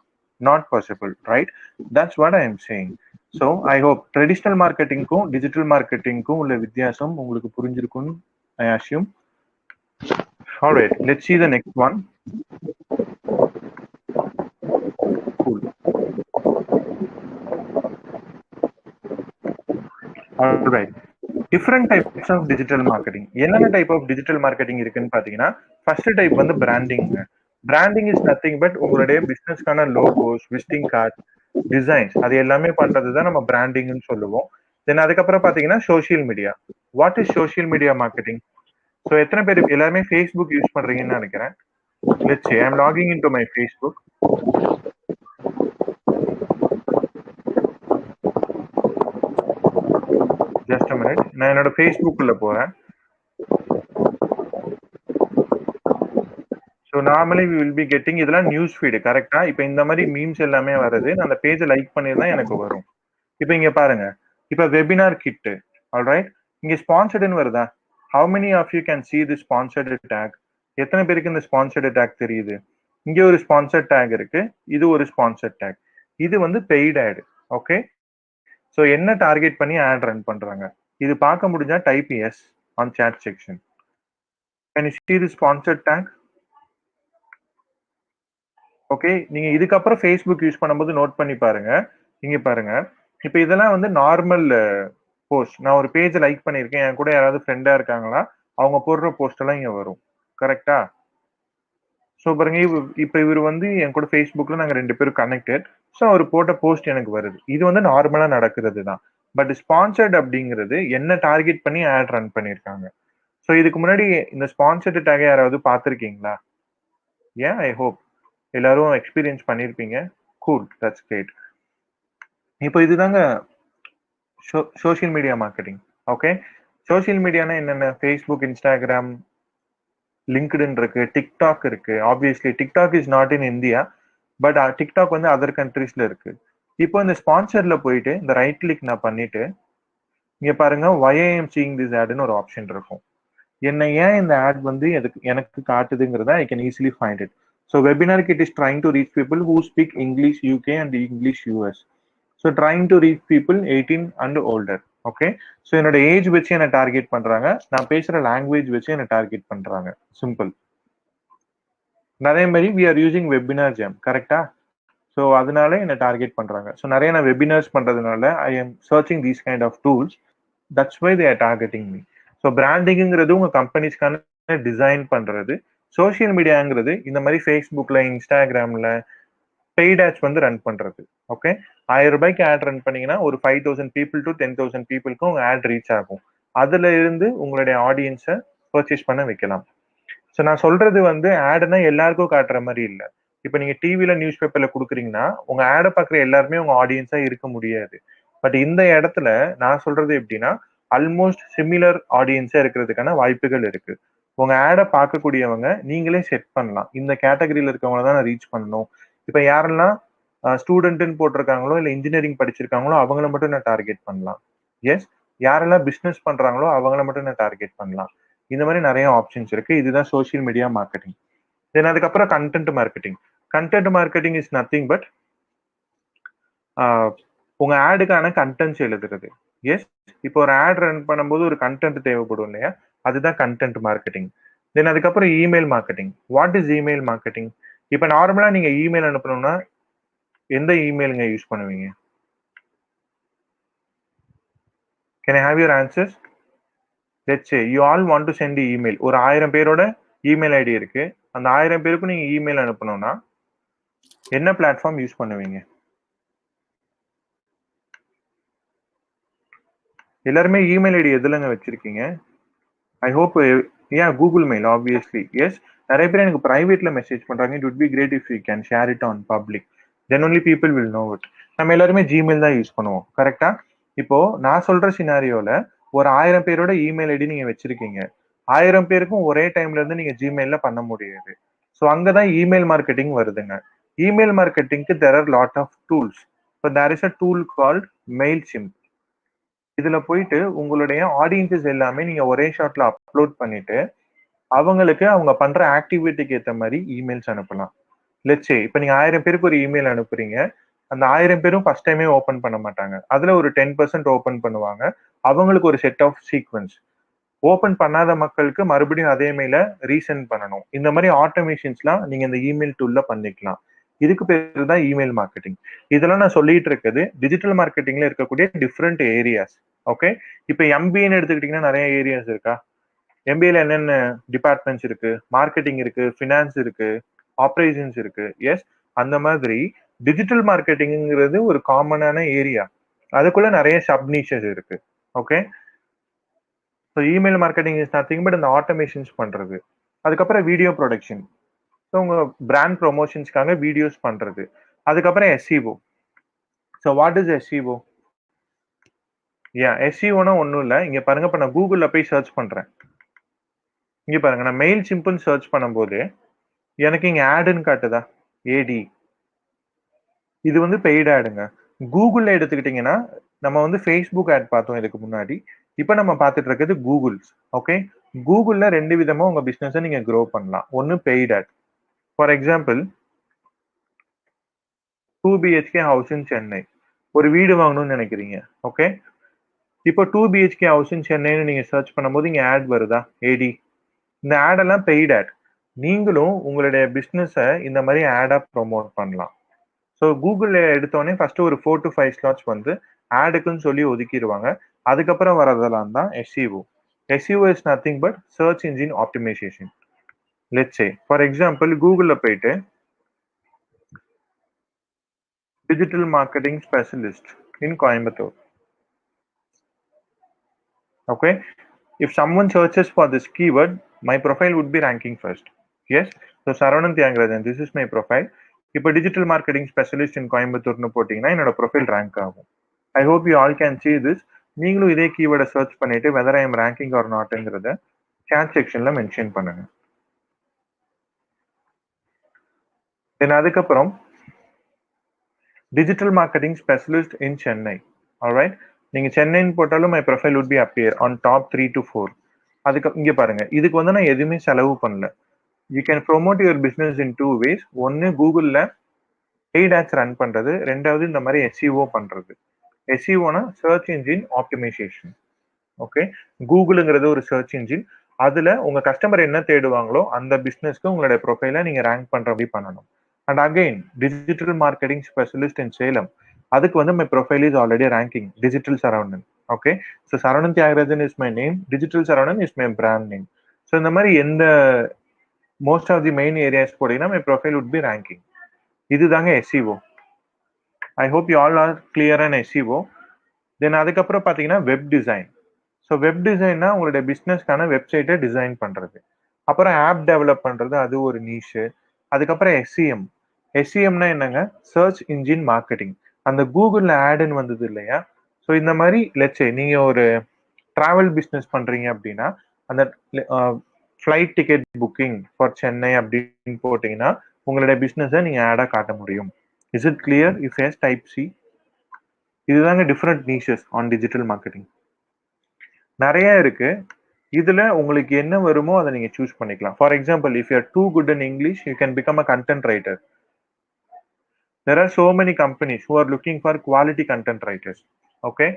Not possible, right? That's what I am saying. So I hope traditional மார்க்கெட்டிங்க்கும் டிஜிட்டல் மார்க்கெட்டிங்க்கும் உள்ள வித்தியாசம் உங்களுக்கு புரிஞ்சிருக்கும்னு I assume. Alright, let's see the next one. Cool. Alright. Different types of digital marketing. என்னென்ன டைப் ஆஃப் டிஜிட்டல் மார்க்கெட்டிங் இருக்குன்னு பாத்தீங்கன்னா, first type வந்து branding. Branding is nothing but உங்களுடைய பிசினஸ்க்கான லோகோஸ், விசிட்டிங் கார்டு, டிசைன்ஸ் அது எல்லாமே பண்றது தான் நம்ம பிராண்டிங்னு சொல்லுவோம். தென் அதுக்கப்புறம் பாத்தீங்கன்னா social media. What is social media marketing? So எத்தனை பேர் எல்லாருமே ஃபேஸ்புக் யூஸ் பண்றீங்கன்னு நினைக்கிறேன். Let's say I am logging into my Facebook. Just a minute, நான் என்னோட ஃபேஸ்புக்குள்ள போறேன். So normally we will be getting இதெல்லாம் நியூஸ் ஃபீடு, கரெக்டா? இப்போ இந்த மாதிரி மீம்ஸ் எல்லாமே வருது, நான் அந்த பேஜை லைக் பண்ணியிருந்தா எனக்கு வரும். இப்போ இங்க பாருங்க, இப்போ வெபினார் கிட்டு. ஆல்ரைட், இங்க ஸ்பான்சர்டுன்னு வருதா? How many of you can see the sponsored tag? எத்தனை பேருக்கு இந்த ஸ்பான்சர்டு டேக் தெரியுது? இங்க ஒரு ஸ்பான்சர்ட் டேக் இருக்கு, இது ஒரு ஸ்பான்சர்ட் டேக். இது வந்து பெய்ட் ஆட். ஓகே, ஸோ என்ன டார்கெட் பண்ணி ஆட் ரன் பண்றாங்க இது பார்க்க முடிஞ்சா type yes on chat section. Can you see the sponsored tag? Okay, நீங்க இதுக்கப்புறம் ஃபேஸ்புக் யூஸ் பண்ணும்போது நோட் பண்ணி பாருங்க. இங்க பாருங்க, இப்போ இதெல்லாம் வந்து நார்மல் போஸ்ட். நான் ஒரு பேஜ் லைக் பண்ணியிருக்கேன், என் கூட யாராவது ஃப்ரெண்டா இருக்காங்களா, அவங்க போடுற போஸ்ட் எல்லாம் இங்க வரும், கரெக்டா? ஸோ பாருங்க, இப்போ இவர் வந்து என் கூட ஃபேஸ்புக்ல நாங்கள் 2 பேரும் கனெக்டட். ஸோ அவர் போட்ட போஸ்ட் எனக்கு வருது. இது வந்து நார்மலா நடக்கிறது தான். பட் ஸ்பான்சர்ட் அப்படிங்கிறது என்ன டார்கெட் பண்ணி ஆட் ரன் பண்ணியிருக்காங்க. ஸோ இதுக்கு முன்னாடி இந்த ஸ்பான்சர்டு டேக் யாராவது பார்த்துருக்கீங்களா? ஏன், ஐ ஹோப் எல்லாரும் எக்ஸ்பீரியன்ஸ் பண்ணியிருப்பீங்க. Cool, that's great. இப்போ இதுதாங்க social media marketing. Okay, social மீடியானா என்னென்ன? ஃபேஸ்புக், இன்ஸ்டாகிராம், லிங்க்டின் இருக்கு, டிக்டாக் இருக்கு. Obviously TikTok is not in India, but TikTok வந்து அதர் கண்ட்ரீஸ்ல இருக்கு. இப்போ இந்த ஸ்பான்சர்ல போயிட்டு இந்த ரைட் கிளிக் நான் பண்ணிட்டு இங்க பாருங்க, why I am seeing this ad-னு ஒரு ஆப்ஷன் இருக்கும். என்ன ஏன் இந்த ஆட் வந்து எனக்கு காட்டுதுங்கிறத I can easily find it. So webinar kit is trying to reach people who speak English UK and English US. So trying to reach people 18 and older. Okay, so என்னோட age வச்சு என்ன target பண்றாங்க, நான் பேசுற language வச்சு என்ன target பண்றாங்க. Simple. அதே மாதிரி we are using webinar jam, கரெக்டா? ஸோ அதனால என்ன டார்கெட் பண்றாங்க. ஸோ நிறைய நான் வெபினார்ஸ் பண்றதுனால I am searching these kind of tools. That's why they are targeting me. So பிராண்டிங்கிறது உங்க கம்பெனிஸ்க்கான டிசைன் பண்றது. சோஷியல் மீடியாங்கிறது இந்த மாதிரி ஃபேஸ்புக்ல, இன்ஸ்டாகிராம்ல பெய்ட் ஆட்ஸ் வந்து ரன் பண்றது. ஓகே, 1000 ரூபாய்க்கு ஆட் ரன் பண்ணீங்கன்னா ஒரு 5000 people to 10,000 peopleக்கு உங்க ஆட் ரீச் ஆகும். அதுல இருந்து உங்களுடைய ஆடியன்ஸை பர்ச்சேஸ் பண்ண வைக்கலாம். ஸோ நான் சொல்றது வந்து ஆடுனா எல்லாருக்கும் காட்டுற மாதிரி இல்லை. இப்போ நீங்க டிவில நியூஸ் பேப்பர்ல கொடுக்குறீங்கன்னா உங்க ஆடை பார்க்குற எல்லாருமே உங்க ஆடியன்ஸா இருக்க முடியாது. பட் இந்த இடத்துல நான் சொல்றது எப்படின்னா, ஆல்மோஸ்ட் சிமிலர் ஆடியன்ஸா இருக்கிறதுக்கான வாய்ப்புகள் இருக்கு. உங்க ஆடை பார்க்கக்கூடியவங்க நீங்களே செட் பண்ணலாம், இந்த கேட்டகரியில இருக்கவங்க தான் நான் ரீச் பண்ணணும். இப்போ யாரெல்லாம் ஸ்டூடெண்ட்னு போட்டிருக்காங்களோ இல்லை இன்ஜினியரிங் படிச்சிருக்காங்களோ அவங்கள மட்டும் நான் டார்கெட் பண்ணலாம். எஸ், யாரெல்லாம் பிஸ்னஸ் பண்றாங்களோ அவங்கள மட்டும் நான் டார்கெட் பண்ணலாம். இந்த மாதிரி நிறைய ஆப்ஷன்ஸ் இருக்கு. இதுதான் சோஷியல் மீடியா மார்க்கெட்டிங். தென் அதுக்கப்புறம் content marketing. Content marketing is nothing but உங்க ஆடுக்கான கண்டென்ட்ஸ் எழுதுறது. எஸ், இப்போ ஒரு ஆட் ரன் பண்ணும்போது ஒரு கண்டென்ட் தேவைப்படும் இல்லையா, அதுதான் கண்டென்ட் மார்க்கெட்டிங். தென் அதுக்கப்புறம் email marketing. What is email marketing? இப்போ நார்மலா நீங்க இமெயில் அனுப்பணும்னா எந்த இமெயிலுங்க யூஸ் பண்ணுவீங்க? Can I have your answers? Let's say you all want to send email. ஒரு 1000 பேரோட இமெயில் ஐடி இருக்கு. அந்த 1000 பேருக்கும் நீங்க இமெயில் அனுப்பணும்னா என்ன பிளாட்ஃபார்ம் யூஸ் பண்ணுவீங்க? எல்லாருமே இமெயில் ஐடி எதுலங்க வச்சிருக்கீங்க? I hope Google mail obviously. Yes, நிறைய பேர் எனக்கு பிரைவேட்ல மெசேஜ் பண்றாங்க. It would be great if you can share it on public. Then only people will know it. நம்ம எல்லாருமே ஜிமெயில் தான் யூஸ் பண்ணுவோம், கரெக்டா? இப்போ நான் சொல்ற சினாரியோல ஒரு 1000 பேரோட இமெயில் ஐடி நீங்க வச்சிருக்கீங்க. 1000 பேருக்கும் ஒரே டைம்ல இருந்து நீங்க ஜிமெயில்ல பண்ண முடியாது. ஸோ அங்கதான் இமெயில் மார்க்கெட்டிங் வருதுங்க. இமெயில் மார்க்கெட்டிங்க்கு there are lot of tools. So there is a tool called MailChimp. இதுல போயிட்டு உங்களுடைய ஆடியன்சஸ் எல்லாமே நீங்க ஒரே ஷாட்ல அப்லோட் பண்ணிட்டு அவங்களுக்கு அவங்க பண்ற ஆக்டிவிட்டிக்கு ஏற்ற மாதிரி இமெயில்ஸ் அனுப்பலாம். லெட்ஸ் இப்போ நீங்க 1000 பேருக்கு ஒரு இமெயில் அனுப்புறீங்க. அந்த 1000 பேரும் ஃபர்ஸ்ட் டைமே ஓப்பன் பண்ண மாட்டாங்க. அதுல ஒரு 10% ஓப்பன் பண்ணுவாங்க. அவங்களுக்கு ஒரு செட் ஆஃப் சீக்வன்ஸ். ஓப்பன் பண்ணாத மக்களுக்கு மறுபடியும் அதே மெயில ரீசெண்ட் பண்ணணும். இந்த மாதிரி ஆட்டோமேஷன்ஸ்லாம் நீங்க இந்த இமெயில் டூல்ல பண்ணிக்கலாம். இதுக்கு பேர் தான் இமெயில் மார்க்கெட்டிங். இதெல்லாம் நான் சொல்லிட்டு இருக்குது டிஜிட்டல் மார்க்கெட்டிங்ல இருக்கக்கூடிய டிஃப்ரெண்ட் ஏரியாஸ். ஓகே, இப்போ எம்பிஏன்னு எடுத்துக்கிட்டீங்கன்னா நிறைய ஏரியாஸ் இருக்கா? எம்பிஏல என்னென்ன டிபார்ட்மெண்ட்ஸ் இருக்கு? மார்க்கெட்டிங் இருக்கு, ஃபினான்ஸ் இருக்கு, ஆப்ரேஷன்ஸ் இருக்கு. எஸ், அந்த மாதிரி டிஜிட்டல் மார்க்கெட்டிங்கிறது ஒரு காமனான ஏரியா. அதுக்குள்ள நிறைய சப்னிஷஸ் இருக்கு. Okay, so email marketing is nothing but இந்த ஆட்டோமேஷன்ஸ் பண்றது. அதுக்கப்புறம் வீடியோ ப்ரொடக்ஷன். ஸோ உங்க பிராண்ட் ப்ரொமோஷன்ஸ்க்காக வீடியோஸ் பண்றது. அதுக்கப்புறம் SEO. So what is SEO? எஸ்இஓனா ஒன்றும் இல்லை. இங்க பாருங்க, இப்போ நான் கூகுள்ல போய் சர்ச் பண்றேன். இங்க பாருங்க, நான் மெயில் சிம்பிள்னு சர்ச் பண்ணும்போது எனக்கு இங்க ஆடுன்னு காட்டுதா? ஏடி. இது வந்து பெய்டு ஆடுங்க. கூகுள்ல எடுத்துக்கிட்டீங்கன்னா நம்ம வந்து ஃபேஸ்புக் ஆட் பார்த்தோம் இதுக்கு முன்னாடி. இப்போ நம்ம பார்த்துட்டு இருக்கிறது கூகுள்ஸ். ஓகே, கூகுள்ல 2 விதமா உங்க பிசினஸை நீங்க க்ரோ பண்ணலாம். ஒன்னு paid ad. For example 2 BHK house in Chennai. ஒரு வீடு வாங்கணும்னு நினைக்கிறீங்க. ஓகே, இப்போ 2 BHK ஹவுஸ் இன் சென்னைன்னு நீங்க சர்ச் பண்ணும்போது இங்க ஆட் வருதா? ஏடி. இந்த ஆடெல்லாம் பெய்டு ஆட். நீங்களும் உங்களுடைய பிஸ்னஸை இந்த மாதிரி ஆடா ப்ரொமோட் பண்ணலாம். ஸோ கூகுளில் எடுத்தோடனே ஃபர்ஸ்ட் ஒரு 4 to 5 ஸ்லாட்ஸ் வந்து ஆடுக்குன்னு சொல்லி ஒதுக்கிடுவாங்க. அதுக்கப்புறம் வரதெல்லாம் தான் SEO. SEO is nothing but search engine optimisation. Let's say for example கூகுளில் போயிட்டு digital marketing specialist in Coimbatore. Okay, if someone searches for this keyword, my profile would be ranking first. Yes, so Saravanan Thiagarajan, this is my profile. இப்போ digital marketing specialist in கோயம்புத்தூர்னு போட்டீங்கன்னா என்னோட profile rank ஆகும். I hope you all can see this. நீங்களும் இதே கீவேர்டை search பண்ணிட்டு whether I am ranking or நாட்ங்கிறத சாட் செக்ஷன்ல மென்ஷன் பண்ணுங்க. தென் அதுக்கப்புறம் digital marketing specialist in Chennai. Alright, நீங்க சென்னைன்னு போட்டாலும் my profile would be appear on top 3 to 4. அதுக்கு இங்க பாருங்க, இதுக்கு வந்து நான் எதுவுமே செலவு பண்ணல. You can promote your business in 2 ways. ஒன்னு கூகுள்ல பெய்ட் ஆட்ஸ் ரன் பண்றது, ரெண்டாவது இந்த மாதிரி எஸ்இஓ பண்றது. எஸ்இஓனா சர்ச் இன்ஜின் ஆப்டிமைசேஷன். ஓகே, கூகுளுங்கிறது ஒரு சர்ச் இன்ஜின். அதுல உங்க கஸ்டமர் என்ன தேடுவாங்களோ அந்த பிசினஸ்க்கு உங்களுடைய ப்ரொஃபைலை நீங்க ரேங்க் பண்றபடி பண்ணணும். And again digital marketing specialist in Salem. அதுக்கு வந்து my profile is already ranking digital Saravanan. Okay, so Saravanan Thiyagarajan is my name, digital Saravanan is my brand name. So இந்த மாதிரி எந்த most of the main areas போட்டீங்கன்னா my profile would be ranking. இதுதாங்க SEO. I hope you all are clear and SEO. Then அதுக்கப்புறம் பார்த்தீங்கன்னா web design. So web டிசைன்னா உங்களுடைய பிஸ்னஸ்க்கான வெப்சைட்டை டிசைன் பண்ணுறது. அப்புறம் ஆப் டெவலப் பண்ணுறது, அது ஒரு நீஷு. அதுக்கப்புறம் எஸ்சிஎம். எஸ்சிஎம்னா என்னங்க? Search engine marketing. அந்த கூகுளில் ஆடுன்னு வந்தது இல்லையா? ஸோ இந்த மாதிரி லெட்ஸ் சே நீங்கள் ஒரு ட்ராவல் பிஸ்னஸ் பண்ணுறீங்க அப்படின்னா அந்த flight ticket booking for Chennai அப்படின்னு போட்டிங்கன்னா உங்களுடைய பிஸ்னஸை நீங்கள் ஆடாக காட்ட முடியும். Is it clear? If yes, type C. இதுதாங்க டிஃப்ரெண்ட் நீஷஸ் ஆன் டிஜிட்டல் மார்க்கெட்டிங். நிறைய இருக்கு. இதுல உங்களுக்கு என்ன வருமோ அதை நீங்க சூஸ் பண்ணிக்கலாம். For example, if you are too good in English, you can become a content writer. There are so many companies who are looking for quality content writers. Okay.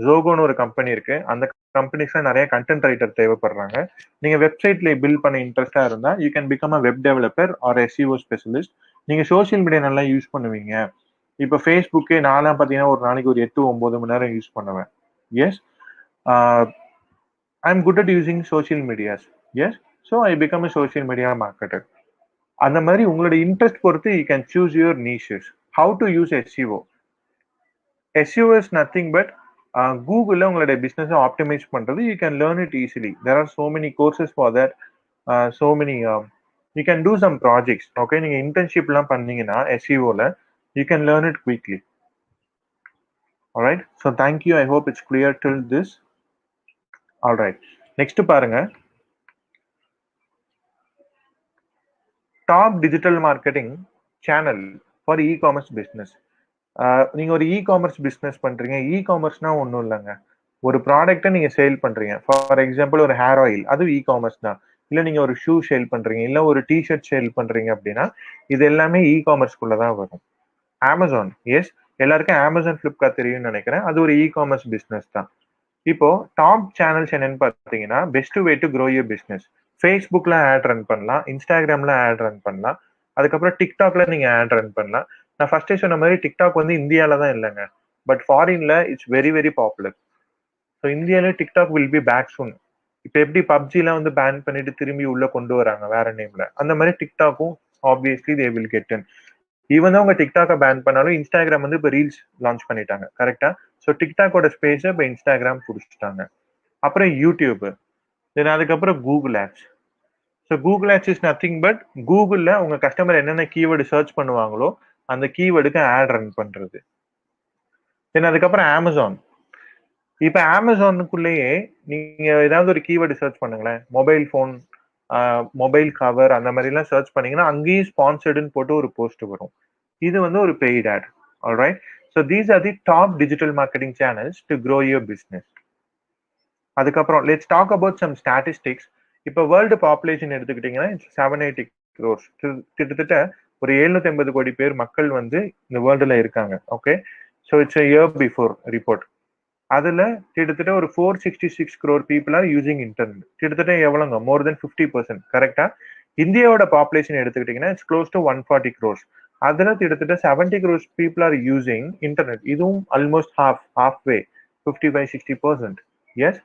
Zogoன்னு ஒரு கம்பெனி இருக்கு. அந்த கம்பெனிஸ்ல நிறைய கண்டென்ட் ரைட்டர் தேவைப்படுறாங்க. நீங்க வெப்சைட்ல build பண்ண இன்ட்ரெஸ்டா இருந்தா you can become a web developer R SEO specialist. நீங்க சோசியல் மீடியா நல்லா யூஸ் பண்ணுவீங்க. இப்போ ஃபேஸ்புக்கே நான்லாம் பார்த்தீங்கன்னா ஒரு நாளைக்கு ஒரு 8-9 மணி நேரம் யூஸ் பண்ணுவேன். Yes, I am good at using social medias. Yes, so I become a social media marketer. அந்த மாதிரி உங்களோட இன்ட்ரெஸ்ட் பொறுத்து you can choose your niches. How to use SEO. SEO is nothing but கூகுளில் உங்களுடைய பிஸ்னஸை optimize பண்ணுறது. You can learn it easily. There are so many courses for that. So many you can do some projects. Okay, நீங்கள் இன்டர்ன்ஷிப்லாம் பண்ணீங்கன்னா SEOவில் you can learn it quickly. All right, so thank you. I hope it's clear till this. All right, next பாருங்க, top digital marketing channel for e-commerce business. நீங்க ஒரு e-commerce business பண்றீங்க. e-commerceனா ஒன்றும் இல்லைங்க, ஒரு ப்ராடக்ட்டை நீங்க சேல் பண்றீங்க. ஃபார் எக்ஸாம்பிள் ஒரு ஹேர் ஆயில், அது e-commerce தான். இல்லை நீங்க ஒரு ஷூ சேல் பண்றீங்க, இல்லை ஒரு டிஷர்ட் சேல் பண்றீங்க அப்படின்னா இது எல்லாமே e-commerceக்குள்ள தான் வரும். அமேசான், எஸ், எல்லாருக்கும் அமேசான் ஃபிளிப்கார்ட் தெரியும்னு நினைக்கிறேன். அது ஒரு இ-காமர்ஸ் பிஸ்னஸ் தான். இப்போ டாப் சேனல்ஸ் என்னன்னு பார்த்தீங்கன்னா, best way to grow your business. ஃபேஸ்புக்ல ஆட் ரன் பண்ணலாம், இன்ஸ்டாகிராம்ல ஆட் ரன் பண்ணலாம், அதுக்கப்புறம் டிக்டாக்ல நீங்க ஆட் ரன் பண்ணலாம். நான் ஃபர்ஸ்டே சொன்ன மாதிரி டிக்டாக் வந்து இந்தியாவில தான் இல்லைங்க, பட் ஃபாரின்ல it's very very popular. So இந்தியாவில TikTok will be back soon. இப்போ எப்படி பப்ஜிலாம் வந்து பேன் பண்ணிட்டு திரும்பி உள்ள கொண்டு வராங்க வேற நேம்ல, அந்த மாதிரி டிக்டாக்கும் obviously they will get in. Even தான் உங்க டிக்டாக்கை பேன் பண்ணாலும் இன்ஸ்டாகிராம் வந்து இப்போ ரீல்ஸ் லான்ச் பண்ணிட்டாங்க, கரெக்டா? ஸோ டிக்டாக்கோட ஸ்பேஸை இப்போ இன்ஸ்டாகிராம் பிடிச்சிட்டாங்க. அப்புறம் யூடியூப், தென் அதுக்கப்புறம் Google ads. So Google ads is nothing but கூகுளில் உங்க கஸ்டமர் என்னென்ன கீவேர்டு சர்ச் பண்ணுவாங்களோ அந்த கீவேர்டுக்கு ஆட் ரன் பண்றது. தென் அதுக்கப்புறம் அமேசான். இப்போ அமேசானுக்குள்ளேயே நீங்க ஏதாவது ஒரு கீவேர்டு சர்ச் பண்ணுங்களேன், மொபைல் ஃபோன், மொபைல் கவர், அந்த மாதிரிலாம் சர்ச் பண்ணீங்கன்னா அங்கேயும் ஸ்பான்சர்டுன்னு போட்டு ஒரு போஸ்ட் வரும். இது வந்து ஒரு paid ad. Alright, so these are the top digital marketing channels to grow your business. அதுக்கப்புறம் let's talk about some statistics. இப்போ வேர்ல்டு பாப்புலேஷன் எடுத்துக்கிட்டீங்கன்னா 780 crores, கிட்டத்தட்ட ஒரு 750 கோடி பேர் மக்கள் வந்து இந்த வேர்ல்டுல இருக்காங்க. Okay, so it's a year before report. அதுல கிட்டத்தட்ட ஒரு 466 crore people are using internet. கிட்டத்தட்ட எவ்வளோங்க, மோர் தென் 50%, கரெக்டா? இந்தியாவோட பாப்புலேஷன் எடுத்துக்கிட்டீங்கன்னா இட்ஸ் க்ளோஸ் டு 140 crores. அதுல கிட்டத்தட்ட 70 crores people are using internet. இதுவும் ஆல்மோஸ்ட் halfway, 55-60%. எஸ்,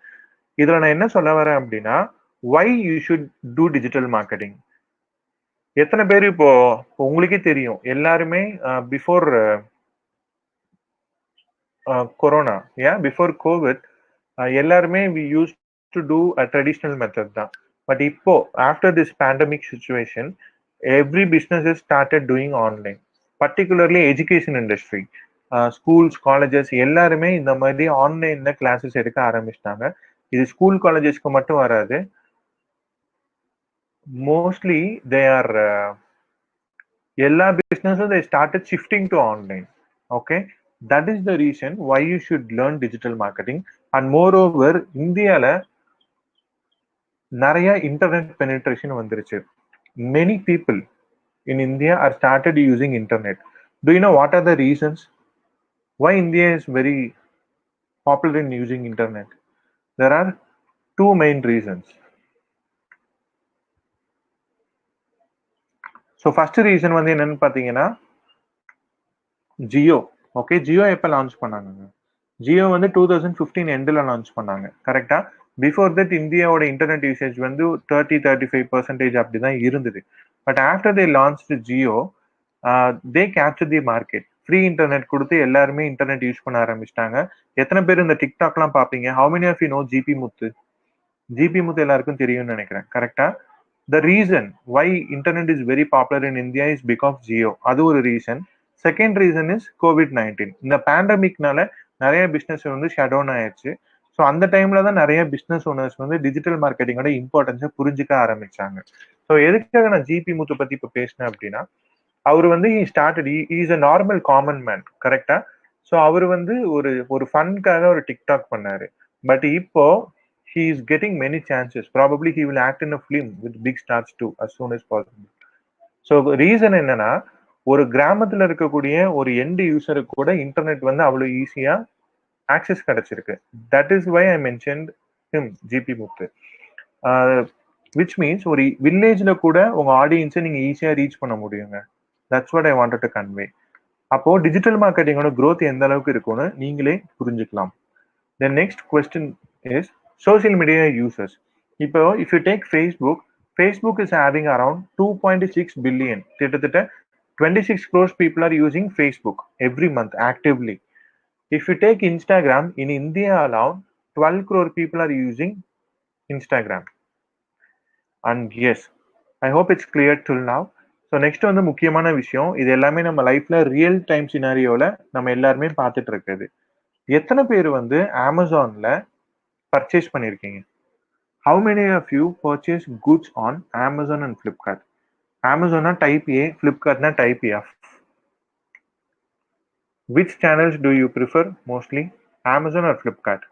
இதுல நான் என்ன சொல்ல வரேன் அப்படின்னா, why you should do digital marketing. எத்தனை பேர் இப்போ உங்களுக்கே தெரியும், எல்லாருமே பிஃபோர் கொரோனா, பிஃபோர் கோவிட், எல்லாருமே we used to do a traditional method தான். பட் இப்போ after this pandemic situation every businesses started doing online. Particularly education industry, schools, colleges எல்லாருமே இந்த மாதிரி ஆன்லைன்ல கிளாஸஸ் எடுக்க ஆரம்பிச்சிட்டாங்க. இது ஸ்கூல் காலேஜஸ்க்கு மட்டும் வராது, மோஸ்ட்லி தே ஆர் எல்லா பிஸ்னஸும் they started shifting to online. Okay, that is the reason why you should learn digital marketing. And moreover, இந்தியால நிறைய இன்டர்நெட் பெனிட்ரேஷன் வந்துருச்சு. Many people in India are started using internet. Do you know what are the reasons why India is very popular in using internet? There are two main reasons. So first reason வந்து என்னன்னு பாத்தீங்கன்னா Jio. Okay, Jio எப்போ launch பண்ணாங்க? ஜியோ வந்து 2015 எண்டில் launch பண்ணாங்க, கரெக்டா? Before that இந்தியாவோட இன்டர்நெட் யூசேஜ் வந்து 30-35% அப்படிதான் இருந்தது. But after they launch Jio, they capture the market. Free internet கொடுத்து எல்லாருமே இன்டர்நெட் யூஸ் பண்ண ஆரம்பிச்சிட்டாங்க. எத்தனை பேர் இந்த டிக்டாக்லாம் பார்ப்பீங்க? How many of you know GP Muthu? GP Muthu எல்லாருக்கும் தெரியும்னு நினைக்கிறேன், கரெக்டா? The reason why internet is very popular in India is because Jio. அது ஒரு reason. Second reason is COVID-19. இந்த பேண்டமிக்னால நிறைய பிஸ்னஸ் வந்து ஷட் டவுன் ஆயிடுச்சு. ஸோ அந்த டைம்ல தான் நிறைய பிஸ்னஸ் ஓனர்ஸ் வந்து டிஜிட்டல் மார்க்கெட்டிங்கோட இம்பார்ட்டன்ஸை புரிஞ்சுக்க ஆரம்பிச்சாங்க. ஸோ எதுக்காக நான் ஜிபி முத்து பத்தி இப்போ பேசினேன் அப்படின்னா, அவர் வந்து he started he is a normal common man, கரெக்டா? ஸோ அவர் வந்து ஒரு ஃபன்காக ஒரு டிக்டாக் பண்ணாரு. பட் இப்போ he is getting many chances. Probably he will act in a film with big stars too as soon as possible. So reason என்னன்னா, ஒரு கிராமத்துல இருக்கக்கூடிய ஒரு எண்ட் யூசருக்கு கூட இன்டர்நெட் வந்து அவ்வளவு ஈஸியா ஆக்சஸ் கிடைச்சிருக்கு. That is why I mentioned him, GP Muthu. Which means ஒரு வில்லேஜ்ல கூட உங்க ஆடியன்ஸை நீங்க ஈஸியா ரீச் பண்ண முடியுங்க. That's what I wanted to convey. அப்போ டிஜிட்டல் மார்க்கெட்டிங்கோட growth எந்த அளவுக்கு இருக்கும்னு நீங்களே புரிஞ்சுக்கலாம். The next question is social media users. இப்போ if you take Facebook is having around 2.6 billion. கிட்டத்தட்ட 26 crores people are using Facebook every month actively. If you take Instagram, in India alone, 12 crore people are using Instagram. And yes, I hope it's clear till now. So next வந்து முக்கியமான விஷயம், இது எல்லாமே நம்ம லைஃப்ல real time சினாரியோல நம்ம எல்லாருமே பார்த்துட்டு இருக்குது. எத்தனை பேர் வந்து அமேசான்ல பர்ச்சேஸ் பண்ணியிருக்கீங்க? How many of you purchase goods on Amazon and Flipkart? அமேசான்னா டைப் ஏ, ஃபிளிப்கார்ட்னா type F. Which channels do you prefer mostly, Amazon or Flipkart?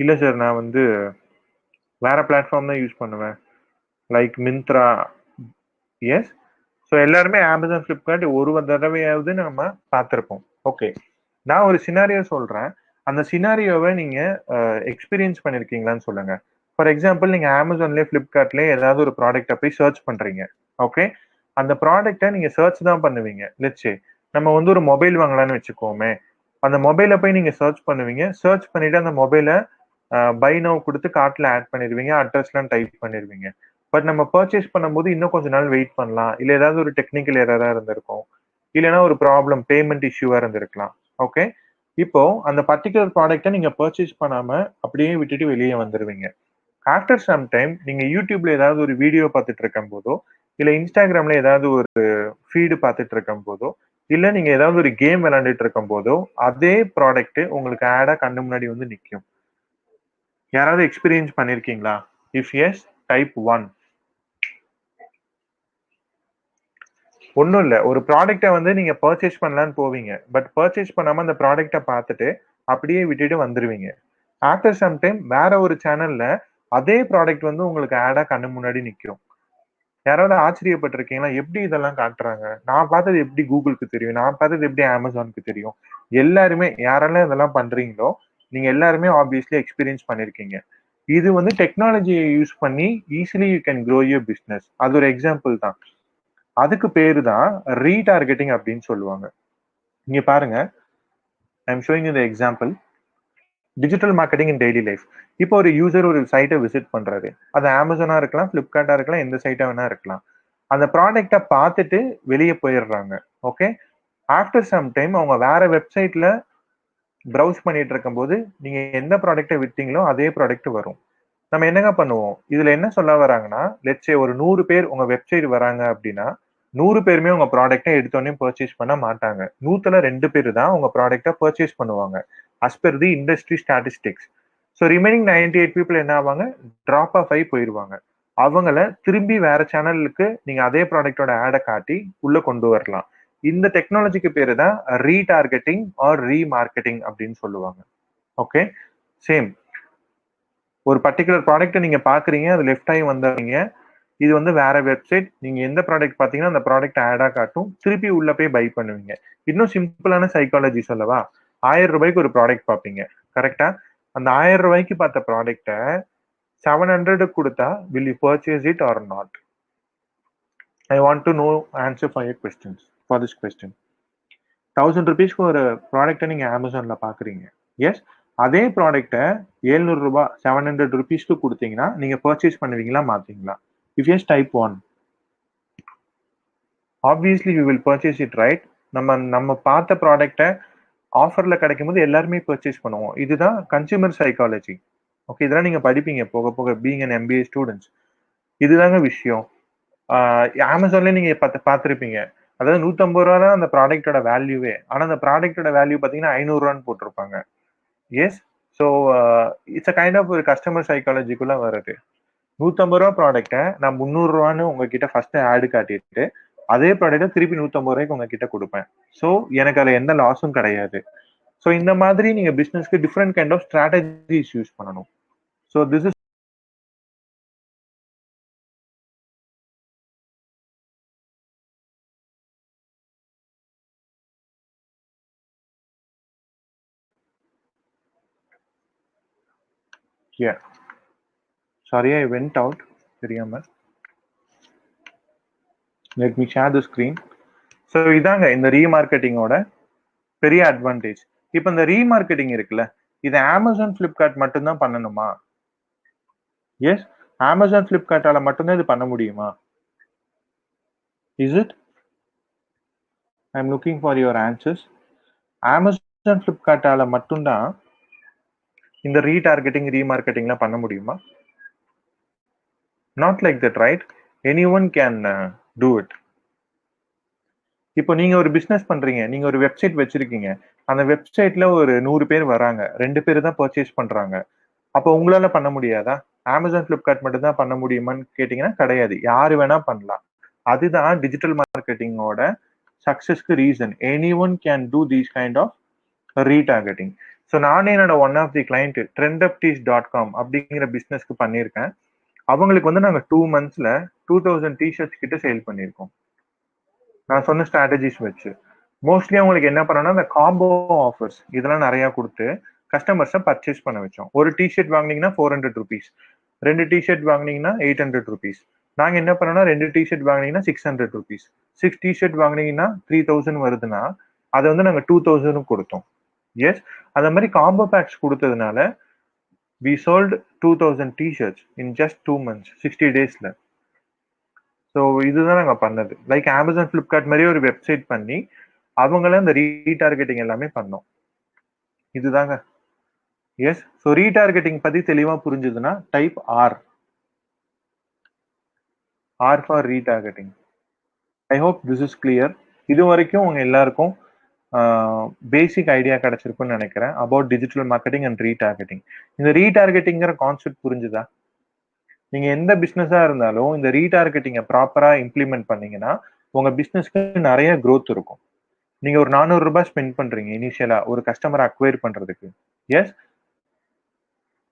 இல்லை சார், நான் வந்து வேற பிளாட்ஃபார்ம் தான் யூஸ் பண்ணுவேன், லைக் மிந்த்ரா. எஸ், ஸோ எல்லாருமே அமேசான், ஃபிளிப்கார்ட் ஒரு தடவையாவது நம்ம பார்த்துருப்போம். ஓகே, நான் ஒரு சினாரியோ சொல்றேன், அந்த சினாரியோவை நீங்க எக்ஸ்பீரியன்ஸ் பண்ணிருக்கீங்களான்னு சொல்லுங்க. ஃபார் எக்ஸாம்பிள், நீங்க அமேசான்லேயே ஃபிளிப்கார்ட்லேயே ஏதாவது ஒரு ப்ராடக்ட்டை போய் சர்ச் பண்றீங்க. ஓகே, அந்த ப்ராடக்ட்டை நீங்க சர்ச் தான் பண்ணுவீங்க. லெட்ஸ் நம்ம வந்து ஒரு மொபைல் வாங்கலாம்னு வச்சுக்கோமே, அந்த மொபைலை போய் நீங்க சர்ச் பண்ணுவீங்க. சர்ச் பண்ணிட்டு அந்த மொபைலை பை நவ் கொடுத்து கார்ட்ல ஆட் பண்ணிடுவீங்க, அட்ரஸ்லாம் டைப் பண்ணிடுவீங்க. பட் நம்ம பர்ச்சேஸ் பண்ணும்போது இன்னும் கொஞ்ச நாள் வெயிட் பண்ணலாம், இல்லை ஏதாவது ஒரு டெக்னிக்கல் எரரா இருந்திருக்கும், இல்லைன்னா ஒரு ப்ராப்ளம், பேமெண்ட் இஷ்யூவா இருந்திருக்கலாம். ஓகே, இப்போ அந்த பர்டிகுலர் ப்ராடக்ட்டை நீங்க பர்ச்சேஸ் பண்ணாம அப்படியே விட்டுட்டு வெளியே வந்துருவீங்க. ஆஃப்டர் சம் டைம் நீங்க யூடியூப்ல ஏதாவது ஒரு வீடியோ பார்த்துட்டு இருக்கும் போதோ, இல்ல இன்ஸ்டாகிராம்ல ஏதாவது ஒரு ஃபீடு பார்த்துட்டு இருக்கும் போதோ, இல்ல நீங்க ஏதாவது ஒரு கேம் விளையாண்டுட்டு இருக்கும் போதோ, அதே ப்ராடக்ட் உங்களுக்கு ஆடா கண்ணு முன்னாடி வந்து நிற்கும். யாராவது எக்ஸ்பீரியன்ஸ் பண்ணிருக்கீங்களா? If yes, type 1. ஒன்றும் இல்லை, ஒரு ப்ராடக்டை வந்து நீங்க பர்ச்சேஸ் பண்ணலான்னு போவீங்க, பட் பர்ச்சேஸ் பண்ணாம அந்த ப்ராடக்டை பார்த்துட்டு அப்படியே விட்டுட்டு வந்துருவீங்க. ஆஃப்டர் சம் டைம் வேற ஒரு சேனல்ல அதே ப்ராடக்ட் வந்து உங்களுக்கு ஆடா கண்ணு முன்னாடி நிற்கும். யாராவது ஆச்சரியப்பட்டிருக்கீங்களா? எப்படி இதெல்லாம் காட்டுறாங்க? நான் பார்த்தது எப்படி கூகுளுக்கு தெரியும், நான் பார்த்தது எப்படி அமேசானுக்கு தெரியும்? எல்லாருமே யாரெல்லாம் இதெல்லாம் பண்றீங்களோ நீங்க எல்லாருமே ஆப்வியஸ்லி எக்ஸ்பீரியன்ஸ் பண்ணிருக்கீங்க. இது வந்து டெக்னாலஜியை யூஸ் பண்ணி easily you can grow your business. அது ஒரு எக்ஸாம்பிள் தான். அதுக்கு பேரு தான் ரீடார்கெட்டிங் அப்படின்னு சொல்லுவாங்க. இங்க பாருங்க, I am showing you the example. Digital marketing in daily life. இப்போ ஒரு யூசர் ஒரு சைட்டை விசிட் பண்றாரு, அது அமேசானா இருக்கலாம், பிளிப்கார்ட்டா இருக்கலாம், எந்த சைட்டா வேணா இருக்கலாம். அந்த ப்ராடக்டை பார்த்துட்டு வெளியே போயிடுறாங்க. ஓகே, ஆஃப்டர் சம் டைம் அவங்க வேற வெப்சைட்ல ப்ரௌஸ் பண்ணிட்டு இருக்கும் போது நீங்க எந்த ப்ராடக்டை விட்டீங்களோ அதே ப்ராடக்ட் வரும். நம்ம என்னங்க பண்ணுவோம், இதுல என்ன சொல்ல வராங்கன்னா, லெட்ஸே ஒரு 100 பேர் உங்க வெப்சைட் வராங்க அப்படின்னா 100 பேருமே உங்க ப்ராடக்டை எடுத்தோடனே பர்ச்சேஸ் பண்ண மாட்டாங்க. 100ல 2 பேர் தான் உங்க ப்ராடக்டை பர்ச்சேஸ் பண்ணுவாங்க, as per the industry statistics. So remaining 98 people என்ன ஆவாங்க, ட்ராப் ஆஃப் ஆகி போயிடுவாங்க. அவங்கள திரும்பி வேற சேனலுக்கு நீங்க அதே ப்ராடக்டோட ஆடை காட்டி உள்ள கொண்டு வரலாம். இந்த டெக்னாலஜிக்கு பேரு தான் ரீடார்கெட்டிங் ஆர் ரீமார்க்கெட்டிங் அப்படின்னு சொல்லுவாங்க. ஓகே, சேம் ஒரு பர்டிகுலர் ப்ராடக்ட்டை நீங்க பாக்குறீங்க, அது லெஃப்ட் ஆகி வந்தீங்க, இது வந்து வேற வெப்சைட், நீங்க எந்த ப்ராடக்ட் பாத்தீங்கன்னா அந்த ப்ராடக்ட் ஆடா காட்டும், திருப்பி உள்ள போய் பை பண்ணுவீங்க. இன்னும் சிம்பிளான சைக்காலஜி சொல்லவா, 1000 ரூபாய்க்கு ஒரு ப்ராடக்ட் பார்ப்பீங்க, கரெக்டா? அந்த 1000 ரூபாய்க்கு பார்த்த ப்ராடக்டை 700 கொடுத்தா will you purchase it or not? I want to know answer for your questions for this question. 1000 rupeesக்கு ஒரு ப்ராடக்ட்டை நீங்க அமேசான்ல பாக்குறீங்க. எஸ், அதே ப்ராடக்ட்டை 700 ரூபாய் 700 rupeesக்கு கொடுத்தீங்கன்னா நீங்க பர்ச்சேஸ் பண்ணுவீங்களா, மாத்தீங்களா? If yes, type 1. Obviously you will purchase it, right? நம்ம பார்த்த ப்ராடக்ட்டை ஆஃபர்ல கிடைக்கும் போது எல்லாருமே பர்ச்சேஸ் பண்ணுவோம். இதுதான் கன்சியூமர் சைக்காலஜி. ஓகே, இதெல்லாம் நீங்க படிப்பீங்க போக போக, பீயிங் அன் MBA ஸ்டூடெண்ட்ஸ். இதுதாங்க விஷயம். அமேசான்ல நீங்க பார்த்துருப்பீங்க, அதாவது 150 ரூபா தான் அந்த ப்ராடக்டோட வேல்யூவே, ஆனா அந்த ப்ராடக்டோட வேல்யூ பாத்தீங்கன்னா 500 ரூபான்னு போட்டிருப்பாங்க. Yes, so it's a kind of ஒரு கஸ்டமர் சைக்காலஜிக்குள்ள வருது. 150 ரூபா ப்ராடக்ட்டை நான் 300 ரூபான்னு உங்ககிட்ட ஃபர்ஸ்ட் ஆடு காட்டிட்டு அதே ப்ராடக்ட்டை திருப்பி 150 ரூபாய்க்கு உங்ககிட்ட கொடுப்பேன். ஸோ எனக்கு அதில் எந்த லாஸும் கிடையாது. ஸோ இந்த மாதிரி நீங்க பிசினஸ்க்கு different kind of strategies use பண்ணணும். So this is yeah. Sorry, I went out. தெரியாம. Let me share the screen. So இதாங்க இந்த ரீமார்க்கெட்டிங்கோட பெரிய அட்வான்டேஜ். இப்போ இந்த ரீமார்க்கெட்டிங் இருக்குல்ல, இது அமேசான் பிளிப்கார்ட் மட்டும்தான் பண்ணணுமா? எஸ், அமேசான் பிளிப்கார்ட்டால மட்டும்தான் இது பண்ண முடியுமா? Is it? I am looking for your answers. Amazon பிளிப்கார்ட்டால மட்டும்தான் இந்த ரீடார்கெட்டிங் ரீமார்க்கெட்டிங்லாம் பண்ண முடியுமா? Not like that, right? Any one can do it. இப்போ நீங்க ஒரு பிசினஸ் பண்றீங்க, நீங்க ஒரு வெப்சைட் வச்சிருக்கீங்க, அந்த வெப்சைட்ல ஒரு 100 பேர் வராங்க, 2 பேர் தான் பர்ச்சேஸ் பண்றாங்க. அப்போ உங்களால பண்ண முடியாதா? அமேசான் பிளிப்கார்ட் மட்டும் தான் பண்ண முடியுமான்னு கேட்டீங்கன்னா கிடையாது, யாரு வேணா பண்ணலாம். அதுதான் டிஜிட்டல் மார்க்கெட்டிங்கோட சக்சஸ்க்கு reason. Any one can do these kind of retargeting. So நானே என்னோட one of the client trendoftees.com அப்படிங்கிற பிசினஸ்க்கு பண்ணியிருக்கேன். அவங்களுக்கு வந்து நாங்கள் 2 monthsல 2000 டிஷர்ட்ஸ் கிட்ட சேல் பண்ணியிருக்கோம். நான் சொன்ன ஸ்ட்ராட்டஜிஸ் வச்சு மோஸ்ட்லி அவங்களுக்கு என்ன பண்ணோம்னா இந்த காம்போ ஆஃபர்ஸ் இதெல்லாம் நிறைய கொடுத்து கஸ்டமர்ஸை பர்ச்சேஸ் பண்ண வச்சோம். ஒரு டிஷர்ட் வாங்கினீங்கன்னா 400 rupees, 2 டிஷர்ட் வாங்கினீங்கன்னா 800 rupees. நாங்கள் என்ன பண்ணோம்னா 2 டிஷர்ட் வாங்கினீங்கன்னா 600 rupees, 6 டிஷர்ட் வாங்கினீங்கன்னா 3000 வருதுன்னா அதை வந்து நாங்கள் 2000 கொடுத்தோம். எஸ், அந்த மாதிரி காம்போ பேக்ஸ் கொடுத்ததுனால we sold 2000 t-shirts in just 2 months, 60 daysல. So இதுதான் நாங்கள் பண்ணது. லைக் அமேசான் பிளிப்கார்ட் மாதிரி ஒரு வெப்சைட் பண்ணி அவங்கள இந்த ரீடார்கெட்டிங் எல்லாமே பண்ணோம். இதுதாங்க. எஸ், ஸோ ரீடார்கெட்டிங் பத்தி தெளிவா புரிஞ்சுதுன்னா type R for retargeting. I hope this is clear. இது வரைக்கும் உங்க எல்லாருக்கும் பேசிக் ஐடியா கிடைச்சிருக்குன்னு நினைக்கிறேன் about digital marketing and retargeting. இந்த ரீடார்கெட்டிங்கிற கான்செப்ட் புரிஞ்சுதா? நீங்க எந்த பிசினஸா இருந்தாலும் இந்த ரீடார்கெட்டிங்கை ப்ராப்பரா இம்ப்ளிமெண்ட் பண்ணீங்கன்னா உங்க பிசினஸ்க்கு நிறைய growth இருக்கும். நீங்க ஒரு 400 ரூபாய் ஸ்பெண்ட் பண்றீங்க இனிஷியலா ஒரு கஸ்டமரை அக்வயர் பண்றதுக்கு. எஸ்,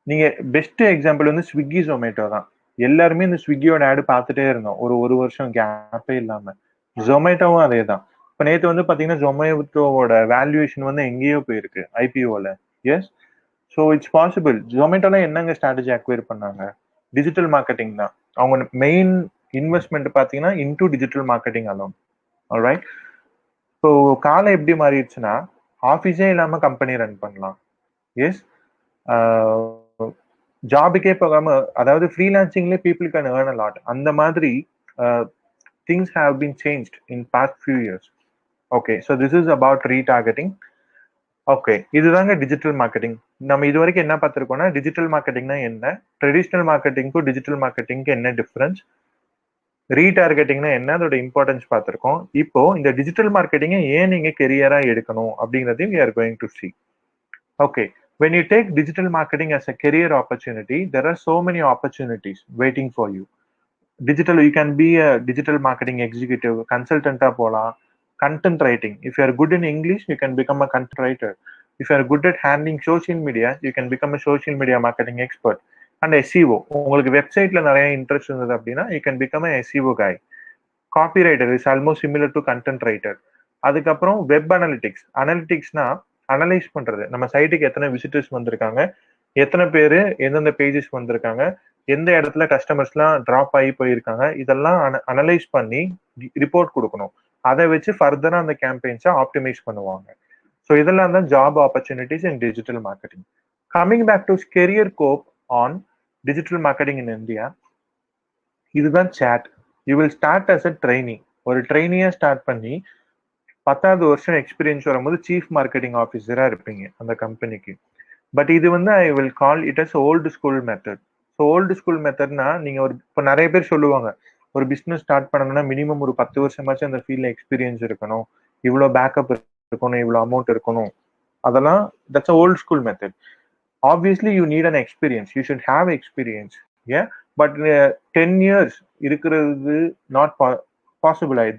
நீங்க பெஸ்ட் எக்ஸாம்பிள் வந்து ஸ்விக்கி ஜொமேட்டோ தான். எல்லாருமே இந்த ஸ்விக்கியோட ஆடு பார்த்துட்டே இருந்தோம் ஒரு வருஷம் கேப்பே இல்லாம. ஜொமேட்டோவும் அதே தான். இப்போ நேற்று வந்து பாத்தீங்கன்னா ஜொமேட்டோவோட வேல்யூவேஷன் வந்து எங்கேயோ போயிருக்கு ஐபிஓல. Yes, so it's possible. ஜொமேட்டோல என்னங்க ஸ்ட்ராட்டஜி அக்வயர் பண்ணாங்க? டிஜிட்டல் மார்க்கெட்டிங் தான். அவங்க மெயின் இன்வெஸ்ட்மெண்ட் பார்த்தீங்கன்னா into digital marketing alone. Alright. So காலம் எப்படி மாறிடுச்சுன்னா ஆஃபீஸே இல்லாமல் கம்பெனி ரன் பண்ணலாம். எஸ், ஜாபுக்கே போகாம, அதாவது ஃப்ரீலான்சிங்லேயே people can earn a lot. அந்த மாதிரி things have been changed in past few years. Okay, so this is about retargeting. Okay, இதுதாங்க டிஜிட்டல் மார்க்கெட்டிங். நம்ம இது வரைக்கும் என்ன பார்த்துருக்கோம்னா டிஜிட்டல் மார்க்கெட்டிங்னா என்ன, ட்ரெடிஷ்னல் மார்க்கெட்டிங்க்கும் டிஜிட்டல் மார்க்கெட்டிங்க்கு என்ன டிஃபரன்ஸ், ரீடார்கெட்டிங்னா என்ன, அதோட இம்பார்ட்டன்ஸ் பார்த்துருக்கோம். இப்போ இந்த டிஜிட்டல் மார்க்கெட்டிங்கை ஏன் நீங்க கெரியரா எடுக்கணும் அப்படிங்கிறதையும் we are going to see. Okay, when you take digital marketing as a career opportunity, there are so many opportunities waiting for you. Digital, you can be a digital marketing executive, consultant போலாம், content writing. If you are good in English, you can become a content writer. If you are good at handling social media, you can become a social media marketing expert. And SEO, உங்களுக்கு வெப்சைட்ல நிறைய interest இருந்தது அப்படின்னா you can become a SEO guy. Copywriter is almost similar to content writer. அதுக்கப்புறம் web analytics. அனலிட்டிக்ஸ்னா analyse பண்றது, நம்ம சைட்டுக்கு எத்தனை விசிட்டர்ஸ் வந்திருக்காங்க, எத்தனை பேர் எந்தெந்த பேஜஸ் வந்திருக்காங்க, எந்த இடத்துல கஸ்டமர்ஸ்லாம் ட்ராப் ஆகி போயிருக்காங்க, இதெல்லாம் அனலைஸ் பண்ணி ரிப்போர்ட் கொடுக்கணும். அதை வச்சு ஃபர்தரா அந்த கேம்பெயின்ஸை ஆப்டிமைஸ் பண்ணுவாங்க. ஸோ இதெல்லாம் தான் job opportunities in digital marketing. Coming back to career scope on digital marketing in India, இதுதான் சேட். You will start as a trainee. ஒரு ட்ரெயினியா ஸ்டார்ட் பண்ணி 10வது வருஷம் எக்ஸ்பீரியன்ஸ் வரும்போது சீஃப் மார்க்கெட்டிங் ஆஃபீஸரா இருப்பீங்க அந்த கம்பெனிக்கு. பட் இது வந்து I will call it as old school method. So old school மெத்தட்னா நீங்க ஒரு, இப்போ நிறைய பேர் சொல்லுவாங்க ஒரு பிஸ்னஸ் ஸ்டார்ட் பண்ணணும்னா மினிமம் ஒரு 10 வருஷமாச்சும் அந்த ஃபீல்ட்ல எக்ஸ்பீரியன்ஸ் இருக்கணும், இவ்வளோ பேக்கப் இருக்கணும், இவ்வளோ அமௌண்ட் இருக்கணும். அதெல்லாம் that's a old school method. Obviously you need an experience, you should have experience. Yeah, but 10 years இருக்கிறது not possible. I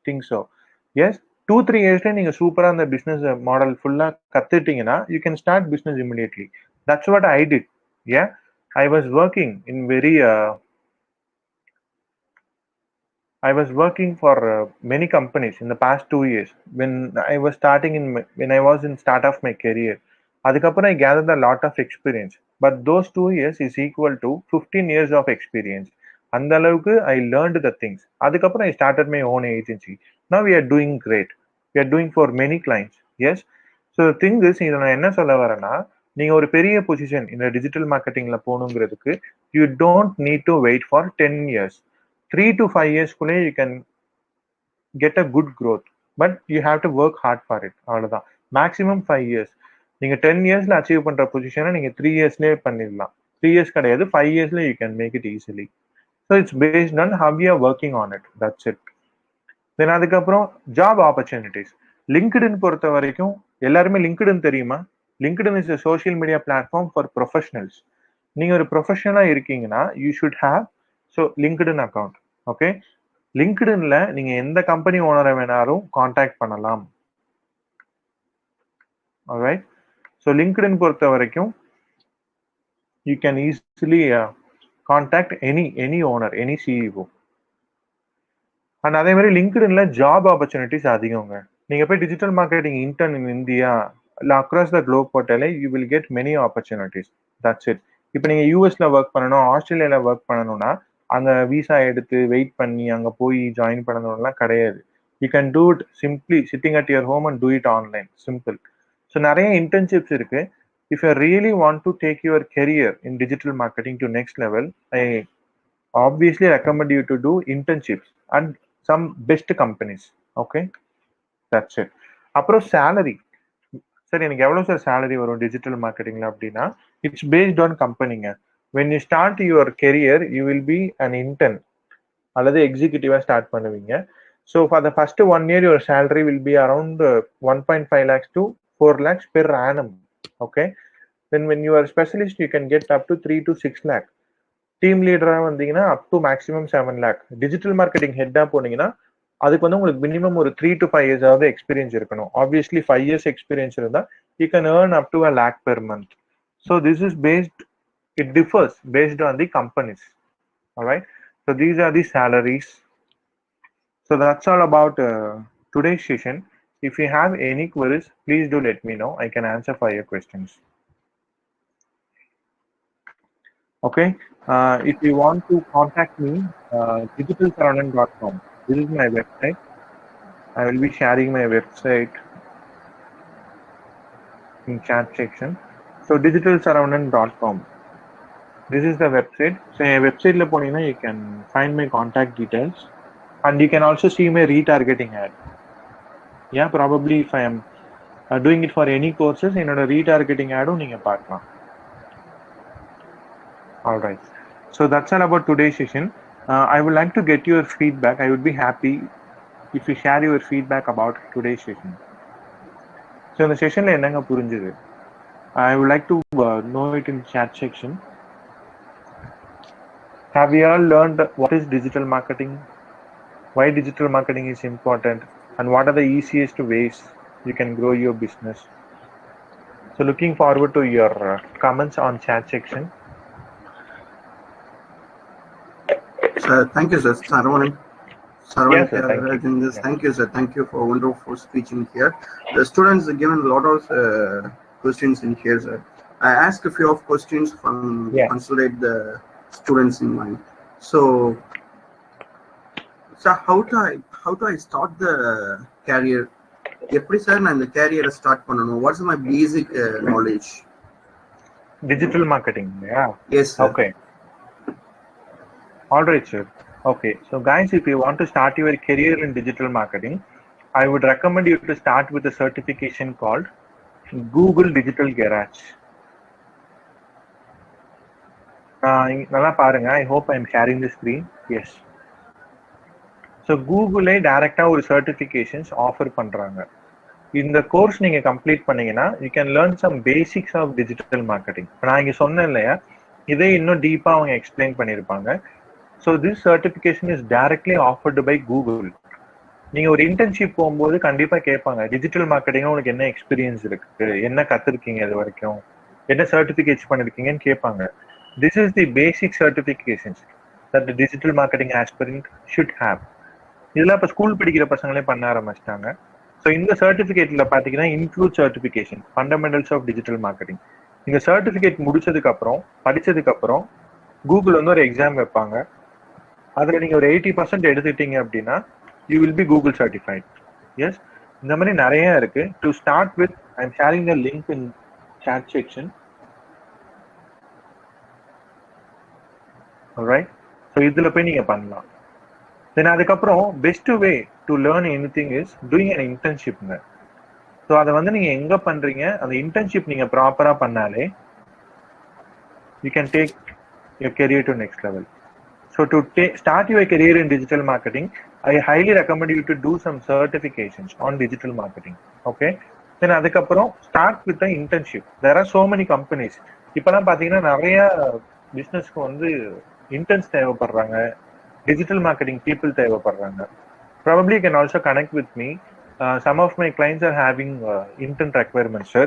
think so. Yes, 2-3 yearsல நீங்க சூப்பரா அந்த பிசினஸ் மாடல் ஃபுல்லா கத்துட்டீங்கன்னா you can start business immediately. That's what I did. Yeah, I was working in I was working for many companies in the past 2 years when I was when I was in start of my career. Adukapra I gathered a lot of experience, but those 2 years is equal to 15 years of experience. And I learned the things. Adukapra I started my own agency. Now we are doing great. We are doing for many clients. Yes. So the thing is, நான் என்ன சொல்ல வரேன்னா, நீங்க ஒரு பெரிய position இந்த digital மார்க்கெட்டிங்ல போகணுங்கிறதுக்கு you don't need to wait for 10 years. 3 to 5 years you can get a good growth, but you have to work hard for it. அவ்வளவுதான். Maximum 5 years. நீங்க 10 yearsல அச்சீவ் பண்ற பொசிஷனை நீங்க 3 yearsலயே பண்ணிடலாம். 3 years கிடையாது, 5 yearsல you can make it easily. So it's based on how you are working on it. That's it. Then அதுக்கப்புறம் job opportunities. LinkedIn பொறுத்த வரைக்கும் எல்லாருமே லிங்க்டின் தெரியுமா? LinkedIn is a social media platform for professionals. நீங்க ஒரு ப்ரொஃபஷனலா இருக்கீங்கன்னா you should have LinkedIn account. Okay, லிங்க்டின்ல நீங்க எந்த கம்பெனி ஓனரை வேணாலும் காண்டாக்ட் பண்ணலாம். ஆல்ரைட். ஸோ லிங்க்டின் பொறுத்த வரைக்கும் you can easily contact any owner, any CEO. And அதே மாதிரி லிங்க்டின்ல ஜாப் ஆப்பர்ச்சுனிட்டிஸ் அதிகங்க. நீங்க போய் digital marketing intern in India இல்ல அக்ராஸ் த குளோப் போட்டாலே you will get many opportunities. That's it. இப்போ நீங்க யூஎஸ்ல ஒர்க் பண்ணணும், ஆஸ்திரேலியால ஒர்க் பண்ணணும்னா அங்க விசா எடுத்து வெயிட் பண்ணி அங்க போய் ஜாயின் பண்ணணும்லாம் கிடையாது. You can do it simply sitting at your home and do it online. Simple. So நிறைய இன்டர்ன்ஷிப்ஸ் இருக்கு. If you really want to take your career in digital marketing to next level, I obviously recommend you to do internships and some best companies. Okay, that's it. அப்புறம் salary. Sir எனக்கு எவ்வளோ sir salary வரும் digital மார்க்கெட்டிங்ல அப்படின்னா, it's based on கம்பெனிங்க. when you start your career you will be an intern அல்லது எக்ஸிக்யூட்டிவா start பண்ணுவீங்க. So for the first 1 year your salary will be around 1.5 lakhs to 4 lakhs per annum. Okay, then when you are a specialist you can get up to 3 to 6 lakh. Team லீடரா வந்தீங்கன்னா up to maximum 7 lakh. Digital marketing ஹெட்டா போனீங்கன்னா அதுக்கு வந்து உங்களுக்கு minimum ஒரு 3 to 5 years ஆவது experience இருக்கணும். ஆப்வியஸ்லி 5 years எக்ஸ்பீரியன்ஸ் இருந்தா you can earn up to 1 lakh per month. So this is based, it differs based on the companies. All right, so these are the salaries. So that's all about today's session. If you have any queries, please do let me know. I can answer for your questions. Okay, if you want to contact me, digitalsaravanand.com. This is my website. I will be sharing my website in chat section. So digitalsaravanand.com. This is the website. So website la ponina you can find my contact details and you can also see my retargeting ad. Yeah, probably if I am doing it for any courses, enoda retargeting ad neenga paakalam. All right, so that's all about today's session. I would like to get your feedback. I would be happy if you share your feedback about today's session. So in the session la enanga purinjudhu, I would like to know it in chat section. Have you all learned what is digital marketing, why digital marketing is important, and what are the easiest ways you can grow your business? So looking forward to your comments on chat section. Sir, thank you, sir. Saravanan. Yes, sir, thank you. Yeah. Thank you, sir. Thank you for wonderful speaking here. The students are given a lot of questions in here, sir. I asked a few of questions from consolidate the students in mind. So how do I start the career? எப்படி sir நான் இந்த கேரியரை start பண்ணனும்? What's my basic knowledge? Digital marketing, yeah. Yes, sir. Okay. All right, sir. Okay, so guys, if you want to start your career in digital marketing, I would recommend you to start with a certification called Google Digital Garage. நல்லா பாருங்க. I hope I am sharing the screen. Yes. So Google டைரக்டா ஒரு certifications offer பண்றாங்க. இந்த course நீங்க complete பண்ணீங்கன்னா you can learn some basics of digital marketing. நான் இங்க சொன்னேன் இல்லையா, இதே இன்னும் டீப்பா அவங்க எக்ஸ்பிளைன் பண்ணியிருப்பாங்க. So this certification is directly offered by Google. நீங்க ஒரு இன்டர்ன்ஷிப் போகும்போது கண்டிப்பா கேட்பாங்க, டிஜிட்டல் மார்க்கெட்டிங் உங்களுக்கு என்ன எக்ஸ்பீரியன்ஸ் இருக்கு, என்ன கத்துருக்கீங்க இது வரைக்கும், என்ன சர்டிஃபிகேட்ஸ் பண்ணிருக்கீங்கன்னு கேட்பாங்க. This is the basic certifications that digital marketing aspirant should have. இதெல்லாம் இப்போ ஸ்கூல் படிக்கிற பசங்களே பண்ண ஆரம்பிச்சிட்டாங்க. ஸோ இந்த சர்டிஃபிகேட்ல பார்த்தீங்கன்னா include certification fundamentals of digital marketing. இந்த சர்டிஃபிகேட் முடிச்சதுக்கு அப்புறம் படிச்சதுக்கு அப்புறம் கூகுள் வந்து ஒரு எக்ஸாம் வைப்பாங்க. அதில் நீங்கள் ஒரு 80% எடுத்துட்டீங்க அப்படின்னா you will be Google certified. Yes, இந்த மாதிரி நிறைய இருக்கு. To start with, I'm sharing the link in chat section. Alright, so இதுல போய் நீங்க பண்ணலாம். Then அதுக்கப்புறம் best way to learn anything is doing an internship. So அதை வந்து நீங்க எங்க பண்றீங்க, அந்த இன்டர்ன்ஷிப் நீங்க ப்ராப்பரா பண்ணாலே you can take your career to next level. So to start your career in digital marketing, I highly recommend you to do some certifications on digital marketing. Okay, then அதுக்கப்புறம் start with the internship. There are so many companies. இப்பெல்லாம் பாத்தீங்கன்னா நிறைய பிசினஸ்க்கு வந்து interns தேவைப்படுறாங்க, digital marketing people தேவைப்படுறாங்க. Probably you can also connect with me. Some of my clients are having intern requirements, sir.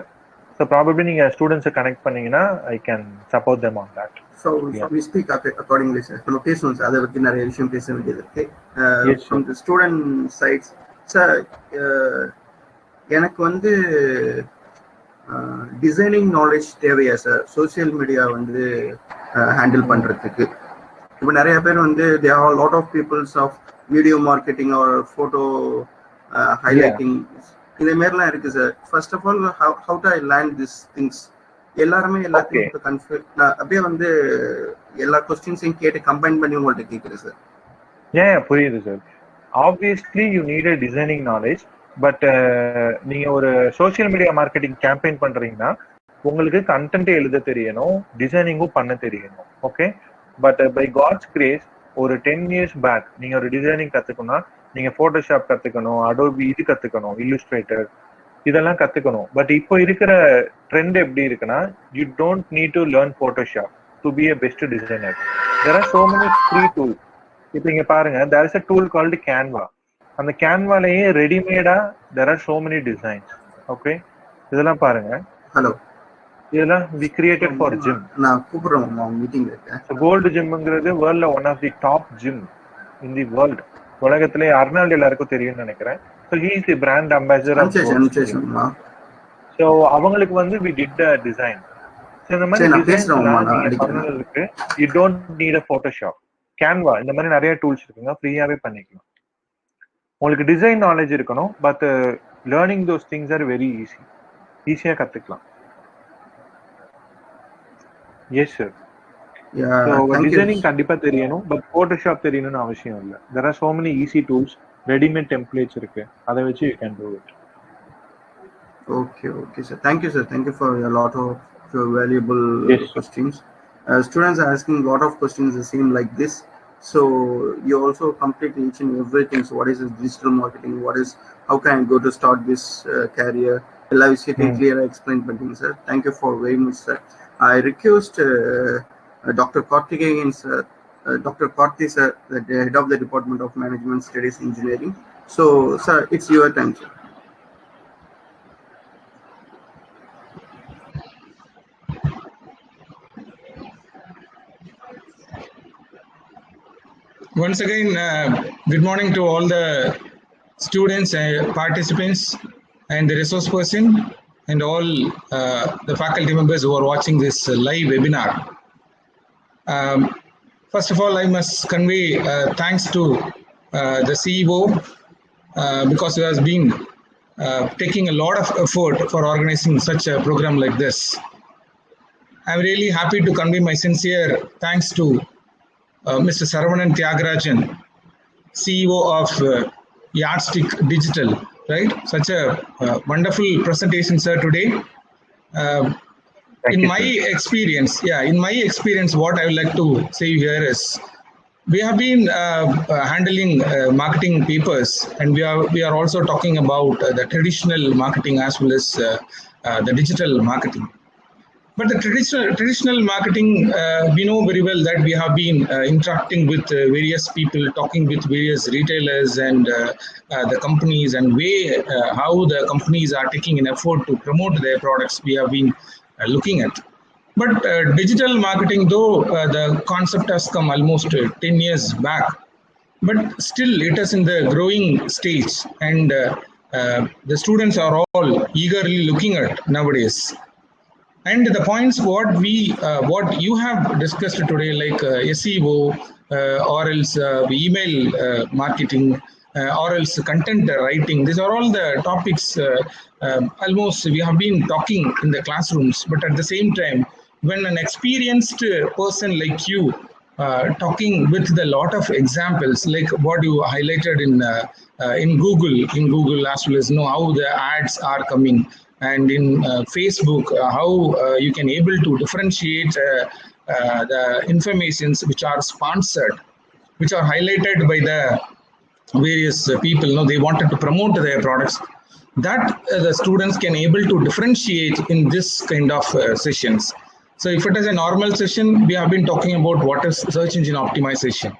So probably நீங்க ஸ்டூடெண்ட்ஸை connect பண்ணீங்கன்னா I can support them on that. So we speak accordingly, sir. Locations அதை பற்றி நிறைய விஷயம் பேச வேண்டியது இருக்கு. From the student sides, sir, எனக்கு வந்து டிசைனிங் நாலேஜ் தேவையா சார் சோசியல் மீடியா வந்து ஹேண்டில் பண்றதுக்கு? இப்போ நிறைய பேர் வந்து they have a lot of peoples of video marketing or photo highlighting. இதே மாதிரிலாம் இருக்கு sir. First of all how do I learn these things? எல்லாருமே எல்லாத்தையும் கன்ஃபியூஸ், நான் அப்படியே வந்து எல்லா கொஸ்டின்ஸையும் கேட்டு கம்பைன் பண்ணி உங்கள்ட்ட கேட்குறேன் சார். ஏன் புரியுது sir. Obviously you need a designing knowledge. But நீங்க ஒரு சோசியல் மீடியா மார்க்கெட்டிங் கேம்பெயின் பண்றீங்கன்னா உங்களுக்கு கண்டென்ட் எழுத தெரியணும், டிசைனிங்கும் பண்ண தெரியணும். Okay, but by God's grace ஒரு 10 years பேக் நீங்க ஒரு டிசைனிங் கத்துக்கணும்னா நீங்க போட்டோஷாப் கத்துக்கணும், அடோபி இது கத்துக்கணும், இல்லுஸ்ட்ரேட்டர் இதெல்லாம் கத்துக்கணும். பட் இப்போ இருக்கிற ட்ரெண்ட் எப்படி இருக்குன்னா, you don't need to learn Photoshop to be a best designer. There are so many free tools. இப்போ இங்க பாருங்க, there is a tool called Canva. அந்த கேன்வாலேயே ரெடிமேடா there are so many designs. Okay, இதெல்லாம் பாருங்க. ஹலோ, இதெல்லாம் வி கிரியேட்டட் ஃபார் ஜிம். நான் கூப்பிடுறேன், மீட்டிங்ல இருக்கேன். கோல்டு ஜிம்ங்கிறது வேர்ல்ட்ல one of the top gym in the world. உலகத்திலே அர்னால்டு எல்லாருக்கும் தெரியும்னு நினைக்கிறேன். So he is the brand ambassador of Gold. So அவங்களுக்கு வந்து we did the design. So இந்த மாதிரி டிசைன்ஸ்க்கு you don't need a Photoshop, Canva, இந்த மாதிரி நிறைய டூல்ஸ் இருக்குங்க, ஃப்ரீயாவே பண்ணிக்கலாம். உங்களுக்கு டிசைன் நாலேஜ் இருக்கணும், but learning those things are very easy. ஈஸியா கத்துக்கலாம். Yes sir. டிசைனிங் கண்டிப்பா தெரியணும், பட் போட்டோஷாப் தெரியணும்னு அவசியம் இல்லை. there are so many easy tools, readymade templates இருக்கு, அதை வச்சு you can do it. Okay sir, thank you sir, thank you for a lot of valuable questions. Students are asking a lot of questions the same like this, so you also complete each and everything. So what is digital marketing, what is, how can I go to start this career, ella vishayathu clear explain panning sir. Thank you for very much sir. I request Dr. Karthikeyan sir, Dr. Karthi sir, the head of the Department of Management Studies Engineering. So sir, it's your time sir. Once again, good morning to all the students, participants, and the resource person, and all the faculty members who are watching this live webinar. First of all, I must convey thanks to the CEO because he has been taking a lot of effort for organizing such a program like this. I'm really happy to convey my sincere thanks to Mr. Saravanan Tyagarajan, CEO of Yardstick Digital, right? Such a wonderful presentation, sir, today. In my experience, what I would like to say here is, we have been handling marketing papers, and we are also talking about the traditional marketing as well as the digital marketing. But the traditional marketing, we know very well that we have been interacting with various people, talking with various retailers and the companies, and how the companies are taking an effort to promote their products. We have been looking at. But digital marketing, though the concept has come almost 10 years back, but still it is in the growing stage, and the students are all eagerly looking at nowadays. And the points what you have discussed today, like SEO, or else email marketing, or else content writing, these are all the topics almost we have been talking in the classrooms. But at the same time, when an experienced person like you talking with a lot of examples, like what you highlighted in Google, as well as how the ads are coming, and in Facebook, how you can able to differentiate the informations which are sponsored, which are highlighted by the various people. They wanted to promote their products. That the students can able to differentiate in this kind of sessions. So if it is a normal session, we have been talking about what is search engine optimization.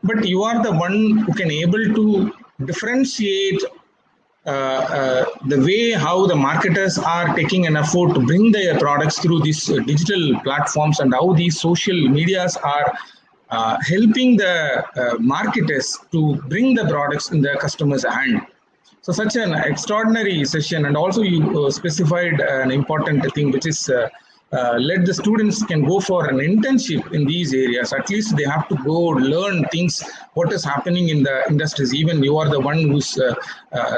But you are the one who can able to differentiate the way how the marketers are taking an effort to bring their products through these digital platforms, and how these social medias are helping the marketers to bring the products in the customer's hand. So such an extraordinary session. And also you specified an important thing, which is let the students can go for an internship in these areas. At least they have to go learn things, what is happening in the industries. Even you are the one who's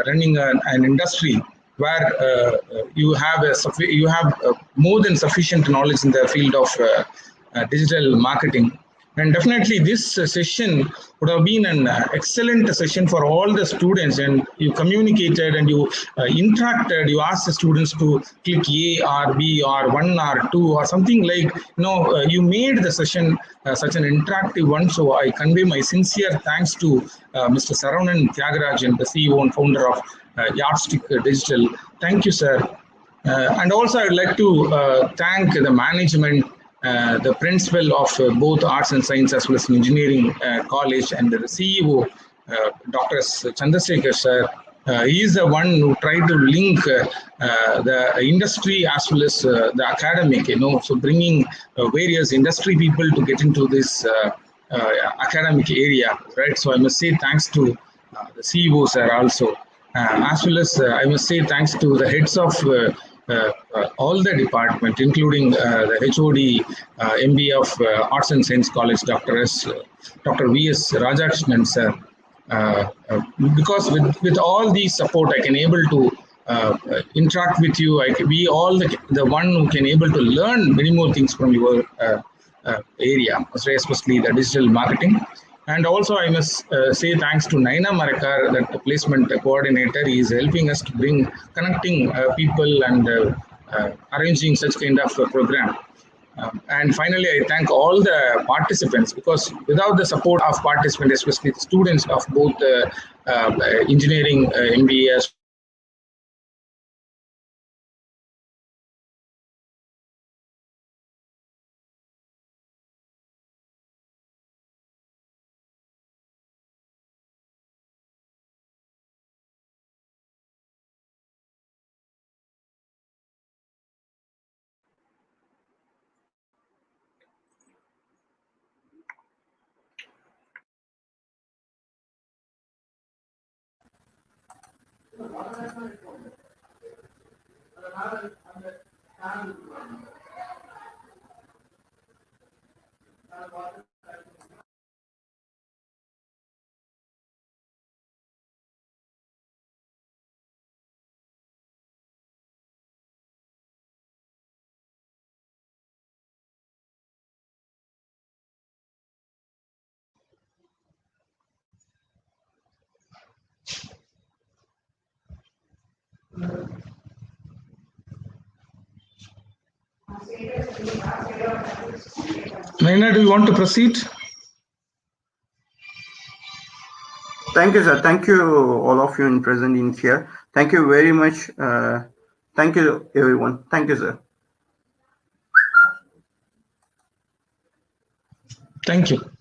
running an industry where you have more than sufficient knowledge in the field of digital marketing. And definitely this session would have been an excellent session for all the students, and you communicated and you interacted. You asked the students to click A or B or 1 or 2 or something like, you made the session such an interactive one. So I convey my sincere thanks to Mr. Saravanan Thiagarajan, the CEO and founder of Yardstick Digital. Thank you, sir. And also I'd like to thank the management, the principal of both arts and science as well as engineering college, and the CEO, Dr. Chandrasekhar sir. He is the one who tried to link the industry as well as the academic, so bringing various industry people to get into this academic area, right? So I must say thanks to the CEO sir also, as well as I must say thanks to the heads of all the department, including the HOD, MD of Arts and Science College, Dr. V.S. Rajakrishnan sir. Because with all these support, I can able to interact with you. We all the one who can able to learn many more things from your area, especially the digital marketing. And also I must say thanks to Naina Marakar, that placement coordinator. He is helping us to connecting people and arranging such kind of program. And finally, I thank all the participants, because without the support of participants, especially the students of both engineering, MBA, Naina, do you want to proceed? Thank you, sir. Thank you, all of you present in here. Thank you very much. Thank you, everyone. Thank you, sir. Thank you.